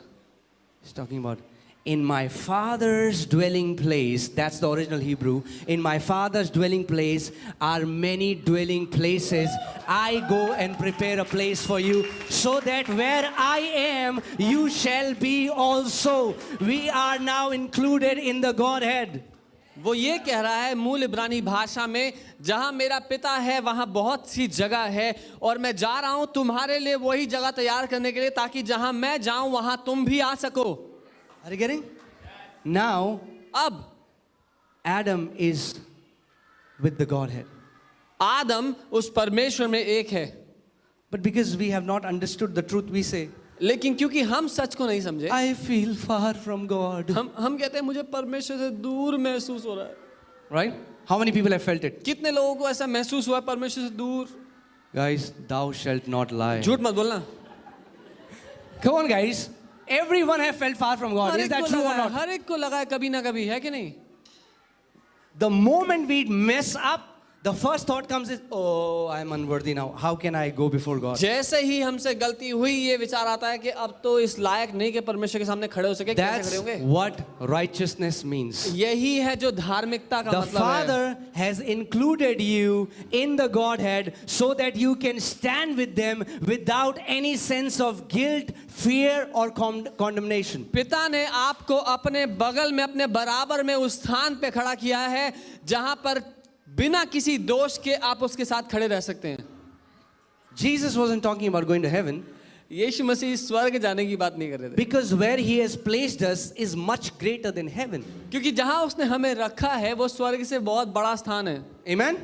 He's talking about in my Father's dwelling place. That's the original Hebrew. In my Father's dwelling place are many dwelling places. I go and prepare a place for you so that where I am, you shall be also. We are now included in the Godhead. वो ये कह रहा है मूल इब्रानी भाषा में, जहां मेरा पिता है वहां बहुत सी जगह है और मैं जा रहा हूं तुम्हारे लिए वही जगह तैयार करने के लिए, ताकि जहां मैं जाऊं वहां तुम भी आ सको। Are you getting? Now, अब Adam is with the Godhead. आदम उस परमेश्वर में एक है, But because we have not understood the truth, we say, लेकिन क्योंकि हम सच को नहीं समझे, I feel far from God. हम कहते हैं मुझे परमेश्वर से दूर महसूस हो रहा है। Right? How many people have felt it? कितने लोगों को ऐसा महसूस हुआ है परमेश्वर से दूर? Guys, thou shalt not lie. झूठ मत बोलना। Come on, guys. Everyone have felt far from God. Her Is एक that को true लगा or है, not? हर एक को लगा है कभी ना कभी, है कि नहीं? The moment we mess up, the first thought comes is, oh, I'm unworthy now. How can I go before God? जैसे ही हमसे गलती हुई ये विचार आता है कि अब तो इस लायक नहीं कि परमेश्वर के सामने खड़े हो सके, कैसे That's खड़े होंगे? what righteousness means. यही है जो धार्मिकता का The मतलब है। Father has included you in the Godhead so that you can stand with them without any sense of guilt, fear or condemnation. पिता ने आपको अपने बगल में अपने बराबर में उस स्थान पे खड़ा किया है जहां पर बिना किसी दोष के आप उसके साथ खड़े रह सकते हैं। Jesus wasn't talking about going to heaven यीशु मसीह स्वर्ग जाने की बात नहीं कर रहे थे, because where he has placed us is much greater than heaven. क्योंकि जहां उसने हमें रखा है वो स्वर्ग से बहुत बड़ा स्थान है। Amen?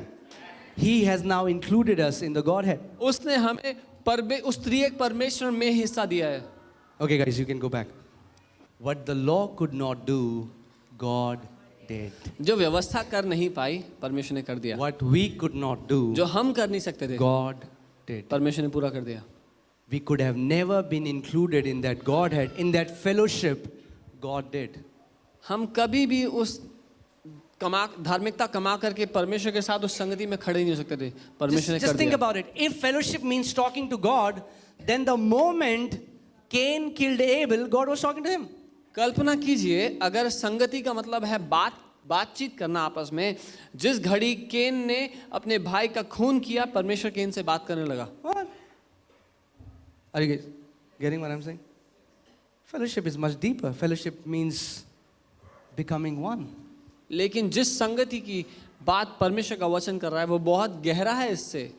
He has now included us in the Godhead. उसने हमें उस त्रिएक परमेश्वर में हिस्सा दिया है। Okay, guys, you can go back. What the law could not do, God did. जो व्यवस्था कर नहीं पाई परमेश्वर ने कर दिया। What we could not do, जो हम कर नहीं सकते थे God did. परमेश्वर ने पूरा कर दिया। We could have never been included in that Godhead, in that fellowship. God did. हम कभी भी उस धार्मिकता कमा करके परमेश्वर के साथ उस संगति में खड़े नहीं हो सकते थे, परमेश्वर ने कर Just think दिया। about it. If fellowship means talking to God, then the moment Cain killed Abel, God was talking to him. कल्पना कीजिए अगर संगति का मतलब है बातचीत करना आपस में, जिस घड़ी केन ने अपने भाई का खून किया परमेश्वर केन से बात करने लगा। What? Are you guys getting what I'm saying? Fellowship is much deeper. Fellowship means becoming one. लेकिन जिस संगति की बात परमेश्वर का वचन कर रहा है वो बहुत गहरा है इससे।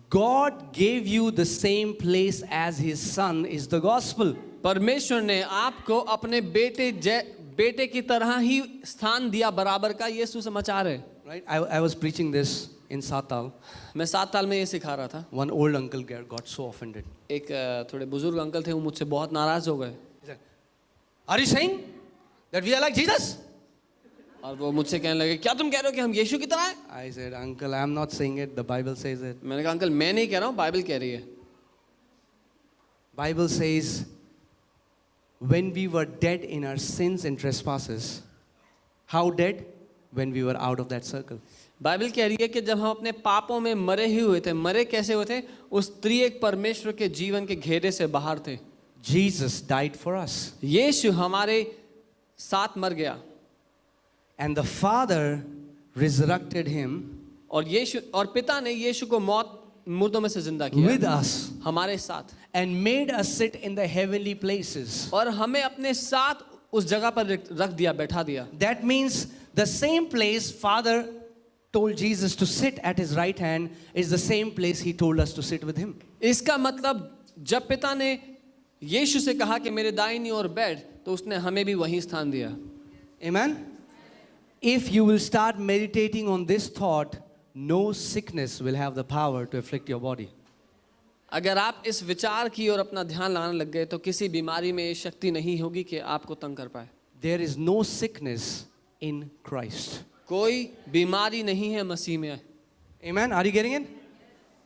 God gave you the same place as His Son is the gospel. परमेश्वर ने आपको अपने बेटे की तरह ही स्थान दिया बराबर का, ये सुसमाचार है। Right? I was preaching this in Satal. मैं 7 साल में ये सिखा रहा था। One old uncle got so offended. एक थोड़े बुजुर्ग अंकल थे, वो मुझसे बहुत नाराज हो गए। He said, "Are you saying that we are like Jesus?" और वो मुझसे कहने लगे, क्या तुम कह रहे हो कि हम यीशु की तरह हैं? I said, Uncle, I'm not saying it. The Bible says it. मैंने कहा, अंकल मैं नहीं कह रहा हूँ, बाइबल कह रही है. Bible says, when we were dead in our sins and trespasses, how dead? When we were out of that circle. Bible कह रही है कि जब हम अपने पापों में मरे ही हुए थे, मरे कैसे हुए थे? उस त्रिएक परमेश्वर के जीवन के घेरे से बाहर थे. Jesus died for us. यीशु हमारे साथ मर गया. And the Father resurrected him और यीशु और पिता ने यीशु को मुर्दों में से जिंदा किया with us हमारे साथ, and made us sit in the heavenly places. और हमें अपने साथ उस जगह पर रख दिया, बैठा दिया. That means the same place Father told Jesus to sit at his right hand is the same place he told us to sit with him. इसका मतलब जब पिता ने यीशु से कहा कि मेरे दाहिनी ओर बैठ, तो उसने हमें भी वही स्थान दिया. Amen? If you will start meditating on this thought, no sickness will have the power to afflict your body. अगर आप इस विचार की ओर अपना ध्यान लगाने लग गए, तो किसी बीमारी में शक्ति नहीं होगी कि आपको तंग कर पाए. There is no sickness in Christ. कोई बीमारी नहीं है मसीह में. Amen? Are you getting it?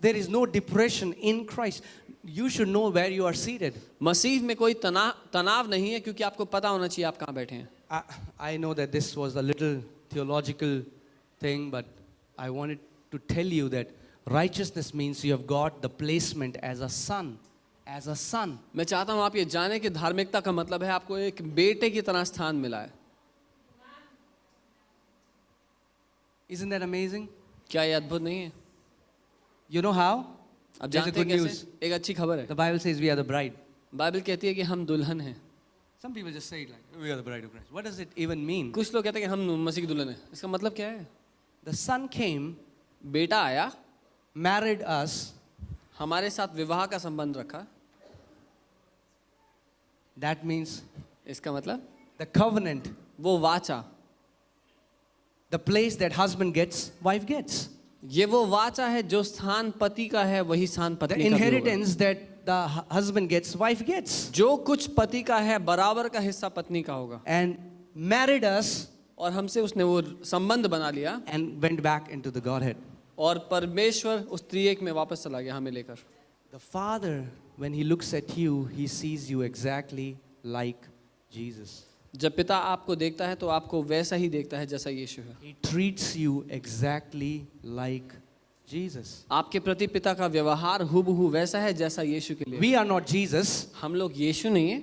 There is no depression in Christ. You should know where you are seated. मसीह में कोई तनाव नहीं है, क्योंकि आपको पता होना चाहिए आप कहाँ बैठे हैं. I know that this was a little theological thing, but I wanted to tell you that righteousness means you have got the placement as a son. As a son. मैं चाहता हूँ आप ये जाने कि धार्मिकता का मतलब है आपको एक बेटे की तरह स्थान मिला है. Isn't that amazing? क्या ये अद्भुत नहीं है? You know how? अब There's a जानते हैं good कैसे? news. एक अच्छी खबर है. The Bible says we are the bride. Bible कहती है कि हम दुल्हन हैं. Some people just say it like, we are the bride of Christ. What does it even mean? कुछ लोग कहते हैं कि हम मसीह की दुल्हन हैं. इसका मतलब क्या है? The son came, बेटा आया, married us. हमारे साथ विवाह का संबंध रखा. That means इसका मतलब the covenant, वो वाचा, the place that husband gets, wife gets. ये वो वाचा है जो स्थान पति का है, वही स्थान The पत्नी का भी होगा. inheritance that the husband gets, wife gets. जो कुछ पति का है बराबर का हिस्सा पत्नी का होगा. And married us और हमसे उसने वो संबंध बना लिया, and went back into the Godhead. और परमेश्वर उस त्रिएक में वापस चला गया हमें लेकर. The Father, when He looks at you, He sees you exactly like Jesus. जब पिता आपको देखता है तो आपको वैसा ही देखता है जैसा यीशु है. He treats you exactly like Jesus. आपके प्रति पिता का व्यवहार हुबहू वैसा है जैसा यीशु के लिए. We are not Jesus, हम लोग यीशु नहीं है,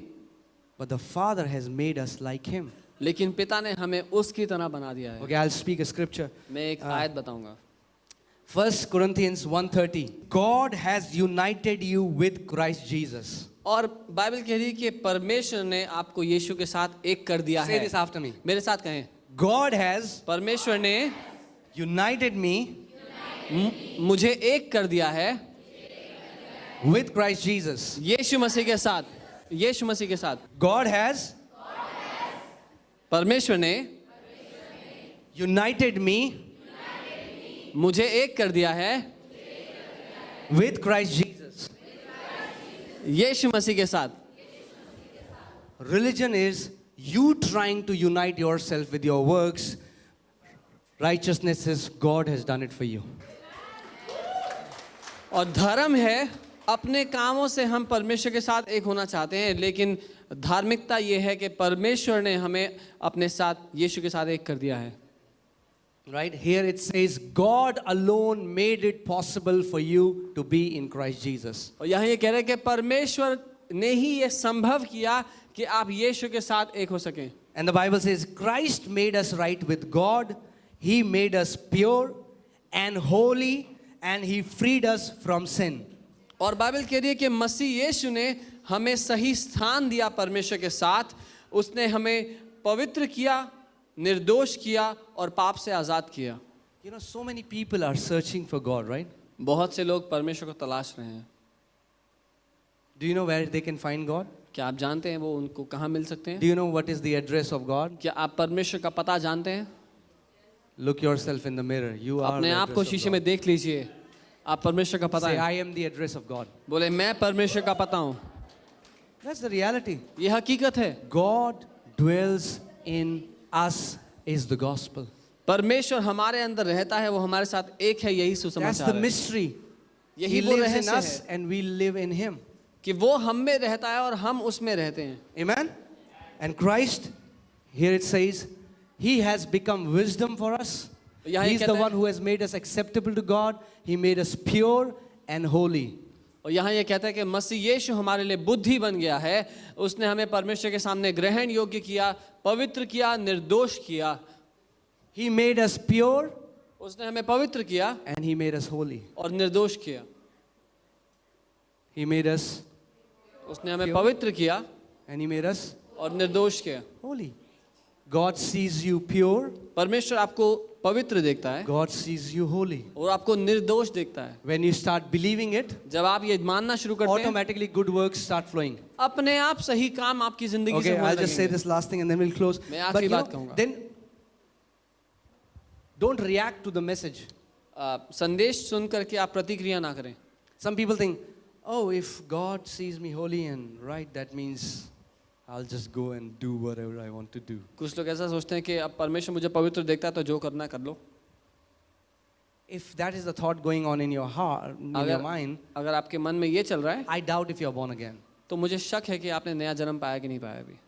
but the Father has made us like Him. लेकिन पिता ने हमें उसकी तरह बना दिया है. Okay, I'll speak a scripture. मैं एक आयत बताऊंगा. 1 Corinthians 1:30. God has united you with Christ Jesus. और बाइबल कह रही है कि परमेश्वर ने आपको यीशु के साथ एक कर दिया Say है. this after me. मेरे साथ कहें, God has परमेश्वर ने united me मुझे एक कर दिया है with Christ Jesus. यीशु मसीह के साथ. यीशु मसीह के साथ God has परमेश्वर ने united me मुझे एक कर दिया है with Christ Jesus. यीशु मसीह के साथ. Religion is you trying to unite yourself with your works. Righteousness is God has done it for you. और धर्म है अपने कामों से हम परमेश्वर के साथ एक होना चाहते हैं, लेकिन धार्मिकता ये है कि परमेश्वर ने हमें अपने साथ यीशु के साथ एक कर दिया है. Right? Here it says God alone made it possible for you to be in Christ Jesus. और यहाँ ये कह रहे हैं कि परमेश्वर ने ही ये संभव किया कि आप यीशु के साथ एक हो सकें. And the Bible says Christ made us right with God. He made us pure and holy and He freed us from sin. और बाइबल कह रही है कि मसीह यीशु ने हमें सही स्थान दिया परमेश्वर के साथ. उसने हमें पवित्र किया, निर्दोष किया और पाप से आज़ाद किया. You know, so many people are searching for God, right? बहुत से लोग परमेश्वर को तलाश रहे हैं. Do you know where they can find God? क्या आप जानते हैं वो उनको कहाँ मिल सकते हैं? Do you know what is the address of God? क्या आप परमेश्वर का पता जानते हैं? Look yourself in the mirror. You are अपने the आप को address of शीशे God. में देख लीजिए. आप परमेश्वर का पता Say, है. I am the address of God. बोले मैं परमेश्वर का पता हूँ. That's the reality. ये हकीकत है. God dwells in us is the gospel. परमेश्वर हमारे अंदर रहता है, वो हमारे साथ एक है, यही That's the सुसमाचार है mystery. He यही वो lives in रहस्य us है and we live in him. कि वो हम में रहता है और हम उसमें रहते हैं. Amen? And Christ, here it says, he has become wisdom for us. यहाँ ये He's the कहता है- one who has made us acceptable to God. He made us pure and holy. और यहाँ ये कहता है कि मसीह यीशु हमारे लिए बुद्धि बन गया है, उसने हमें परमेश्वर के सामने ग्रहण योग्य किया, पवित्र किया, निर्दोष किया. He made us pure उसने हमें पवित्र किया and he made us holy. और निर्दोष किया. He made us उसने हमें पवित्र किया and he made us और निर्दोष किया. holy. God sees you pure. परमेश्वर आपको पवित्र देखता है God sees you holy. और आपको निर्दोष देखता है. When you start believing it, जब आप ये मानना शुरू करते हैं, automatically good works start flowing. अपने आप सही काम आपकी जिंदगी Okay, से होने I'll just say लगेंगे. this last thing and then we'll close. मैं आखिरी But you know, बात कहूँगा. then don't react to the message. संदेश सुन करके आप प्रतिक्रिया ना करें. Some people think, oh, if God sees me holy and right, that means I'll just go and do whatever I want to do. कुछ लोग ऐसा सोचते हैं कि अब परमेश्वर मुझे पवित्र देखता है तो जो करना है कर लो. If that is the thought going on in your heart, in your mind, अगर आपके मन में ये चल रहा है I doubt if you're born again. तो मुझे शक है कि आपने नया जन्म पाया कि नहीं पाया अभी.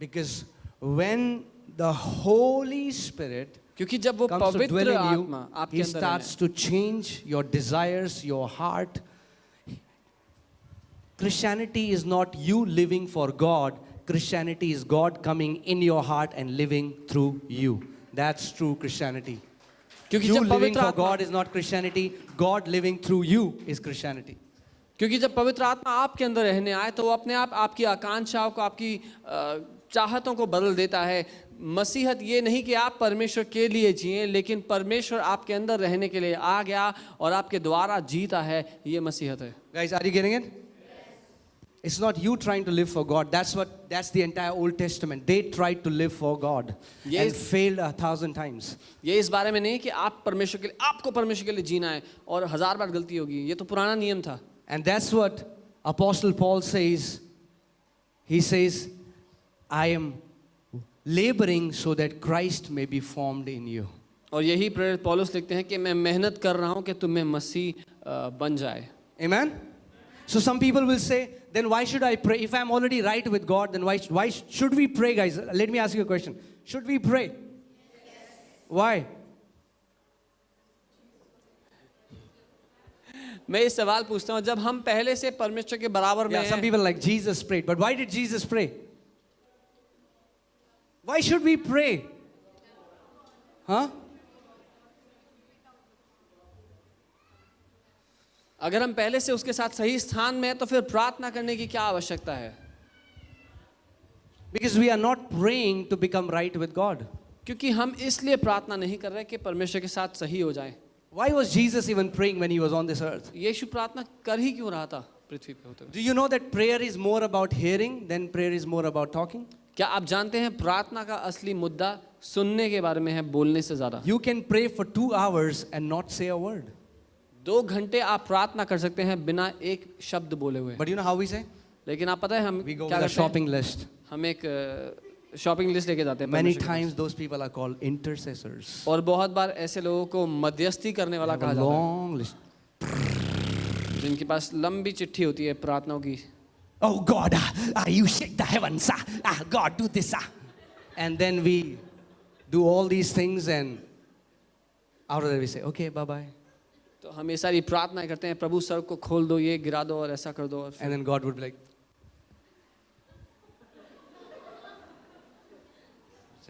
Because when the Holy Spirit क्योंकि जब वो comes to dwell पवित्र in you, आत्मा आपके He अंदर starts to change your desires, your heart. Christianity is not you living for God. Christianity is God coming in your heart and living through you. That's true Christianity. क्योंकि You जब living पवित्र for आत्मा God is not Christianity. God living through you is Christianity. क्योंकि जब पवित्र आत्मा आपके अंदर रहने आए तो वो अपने आप आपकी आकांक्षाओं को, आपकी चाहतों को बदल देता है. मसीहत ये नहीं कि आप परमेश्वर के लिए जिए, लेकिन परमेश्वर आपके अंदर रहने के लिए आ गया और आपके द्वारा जीता है. ये मसीहत है. Guys, are you getting it? It's not you trying to live for God. That's the entire Old Testament. They tried to live for God and failed 1,000 times. ये इस बारे में नहीं कि आप परमेश्वर के लिए, आपको परमेश्वर के लिए जीना है और 1000 बार गलती होगी. ये तो पुराना नियम था. And that's what Apostle Paul says. He says, I am laboring so that Christ may be formed in you. और यही प्रेरित पौलुस लिखते हैं कि मैं मेहनत कर रहा हूं कि तुम में मसीह बन जाए. Amen? So some people will say, then why should I pray? If I'm already right with God, then why should we pray, guys? Let me ask you a question. Should we pray? Yes. Why? मैं ये सवाल पूछता हूँ, जब हम पहले से परमेश्वर के बराबर में Yeah, some हैं, people like Jesus prayed. But why did Jesus pray? Why should we pray? Huh? अगर हम पहले से उसके साथ सही स्थान में हैं तो फिर प्रार्थना करने की क्या आवश्यकता है? Because we are not praying to become right with God. क्योंकि हम इसलिए प्रार्थना नहीं कर रहे कि परमेश्वर के साथ सही हो जाएं. Why was Jesus even praying when he was on this earth? यीशु प्रार्थना कर ही क्यों रहा था पृथ्वी पे होते हुए? Do you know that prayer is more about hearing than prayer is more about talking? क्या आप जानते हैं प्रार्थना का असली मुद्दा सुनने के बारे में है, बोलने से ज्यादा. You can pray for 2 hours and not say a word. 2 घंटे आप प्रार्थना कर सकते हैं बिना एक शब्द बोले हुए. But you know how we say? लेकिन आप पता है हम We go क्या with a करते हैं? shopping list. हम एक शॉपिंग लिस्ट लेके जाते हैं. Many परमेश्वर के times those people are called intercessors. पास. और बहुत बार ऐसे लोगों को मध्यस्थी करने वाला Have a कहा जाता है, long list. जिनके पास लंबी चिट्ठी होती है प्रार्थनाओं की. Oh God, you shake the heavens. God, do this. And then we do all these things and out of that we say, okay, bye-bye. तो हम ये सारी प्रार्थनाएं करते हैं, प्रभु स्वर्ग को खोल दो, ये गिरा दो और ऐसा कर दो. और And then God would be like,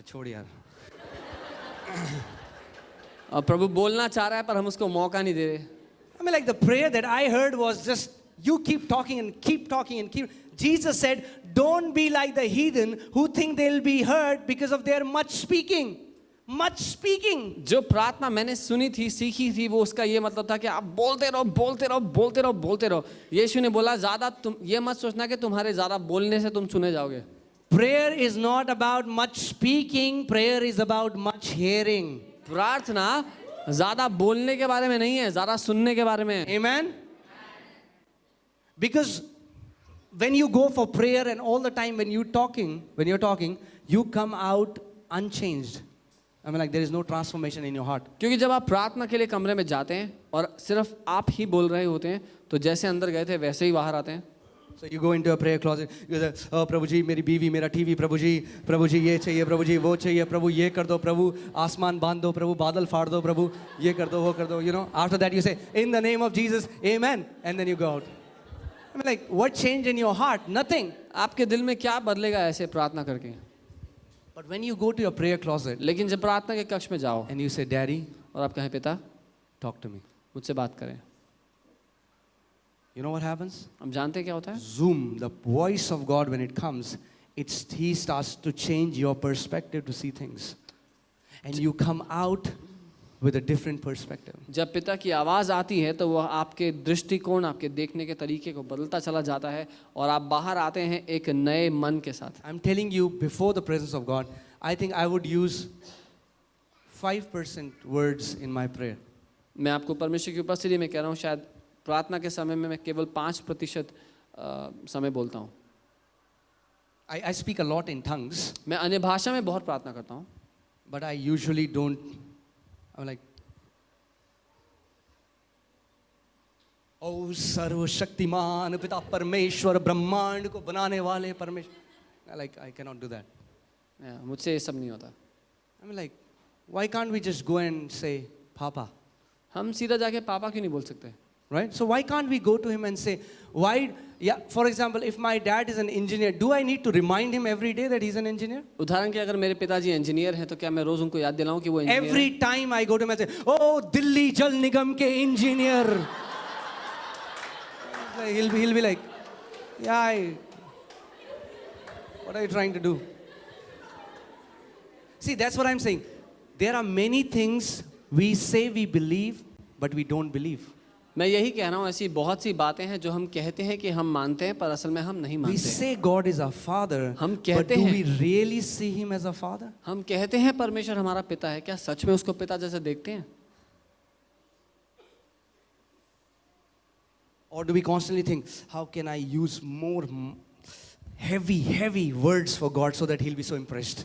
छोड़ यार. और प्रभु बोलना चाह रहा है पर हम उसको मौका नहीं दे रहे. I mean, like the prayer that I heard was just, you keep talking and keep talking and keep. Jesus said, don't be like the heathen who think they'll be heard because of their much speaking. Much speaking. जो प्रार्थना मैंने सुनी थी, सीखी थी, वो उसका ये मतलब था कि आप बोलते रहो, बोलते रहो, बोलते रहो, बोलते रहो. यीशु ने बोला ज्यादा तुम ये मत सोचना कि तुम्हारे ज्यादा बोलने से तुम सुने जाओगे. Prayer is not about much speaking. Prayer is about much hearing. प्रार्थना ज्यादा बोलने के बारे में नहीं है, ज्यादा सुनने के बारे में है. Amen? Because when you go for prayer and all the time when you're talking, you come out unchanged. I mean, like, there is no transformation in your heart. क्योंकि जब आप प्रार्थना के लिए कमरे में जाते हैं और सिर्फ आप ही बोल रहे होते हैं तो जैसे अंदर गए थे वैसे ही बाहर आते हैं. So you go into a prayer closet, you say, oh प्रभु जी मेरी बीवी मेरा टीवी, प्रभु जी ये चाहिए, प्रभु जी वो चाहिए, प्रभु ये कर दो, प्रभु आसमान बांध दो, प्रभु बादल फाड़ दो, प्रभु ये कर दो वो कर दो, you know. After that you say, in the name of Jesus, amen, and then you go out. I mean, like, what changed in your heart? Nothing. आपके दिल में क्या बदलेगा ऐसे प्रार्थना करके? But when you go to your prayer closet लेकिन जब प्रार्थना के कक्ष में जाओ and you say, Daddy, और आप कहें पिता talk to me. मुझसे बात करें, You know what happens? हम जानते हैं क्या होता है? Zoom, the voice of God when it comes, He starts to change your perspective to see things. And you come out with a different perspective. जब पिता की आवाज़ आती है तो वह आपके दृष्टिकोण, आपके देखने के तरीके को बदलता चला जाता है और आप बाहर आते हैं एक नए मन के साथ. I'm telling you, before the presence of God, I think I would use 5% words in my prayer. मैं आपको परमेश्वर की उपस्थिति में कह रहा हूँ, शायद प्रार्थना के समय में मैं केवल 5% समय बोलता हूँ. I speak a lot in tongues, मैं अन्य भाषा में बहुत प्रार्थना करता हूँ, but I usually don't. I'm like, ओ सर्वशक्तिमान पिता परमेश्वर, ब्रह्मांड को बनाने वाले परमेश्वर. Like, I cannot do that. मुझसे ये सब नहीं होता. I'm like, why can't we just go and say, Papa? हम सीधा जाके पापा क्यों नहीं बोल सकते? Right? So why can't we go to him and say, why? Yeah, for example, if my dad is an engineer, do I need to remind him every day that he's an engineer? उदाहरण के अगर मेरे पिताजी engineer हैं तो क्या मैं रोज उनको याद दिलाऊं कि वो इंजीनियर हैं? Every time I go to him and say, oh, Delhi जल निगम के engineer. He'll be like, yeah, what are you trying to do? See, that's what I'm saying. There are many things we say we believe, but we don't believe. मैं यही कह रहा हूँ, ऐसी बहुत सी बातें हैं जो हम कहते हैं कि हम मानते हैं पर असल में हम नहीं We मानते. say God is our father, हम but कहते do हैं, we really see him as a father? हम कहते हैं परमेश्वर हमारा पिता है, क्या सच में उसको पिता जैसे देखते हैं? Or do we constantly think, how can I use more heavy words for God so that he'll be so impressed?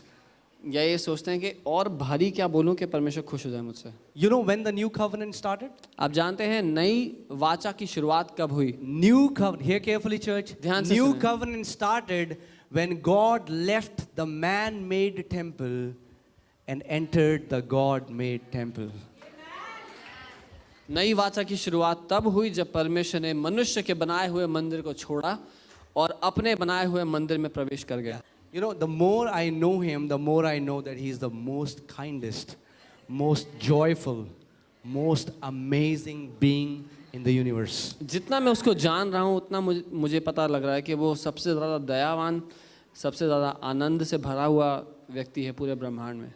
या ये सोचते हैं कि और भारी क्या बोलूं कि परमेश्वर खुश हो जाए मुझसे? You know when the new covenant started? आप जानते हैं नई वाचा की शुरुआत कब हुई? New covenant, hear carefully church. ध्यान से New सुनें. covenant started when God left the man-made temple and entered the God-made temple. नई वाचा की शुरुआत तब हुई जब परमेश्वर ने मनुष्य के बनाए हुए मंदिर को छोड़ा और अपने बनाए हुए मंदिर में प्रवेश कर गया. You know, the more I know him, the more I know that he is the most kindest, most joyful, most amazing being in the universe. जितना मैं उसको जान रहा हूँ उतना मुझे पता लग रहा है कि वो सबसे ज़्यादा दयावान, सबसे ज़्यादा आनंद से भरा हुआ व्यक्ति है पूरे ब्रह्मांड में.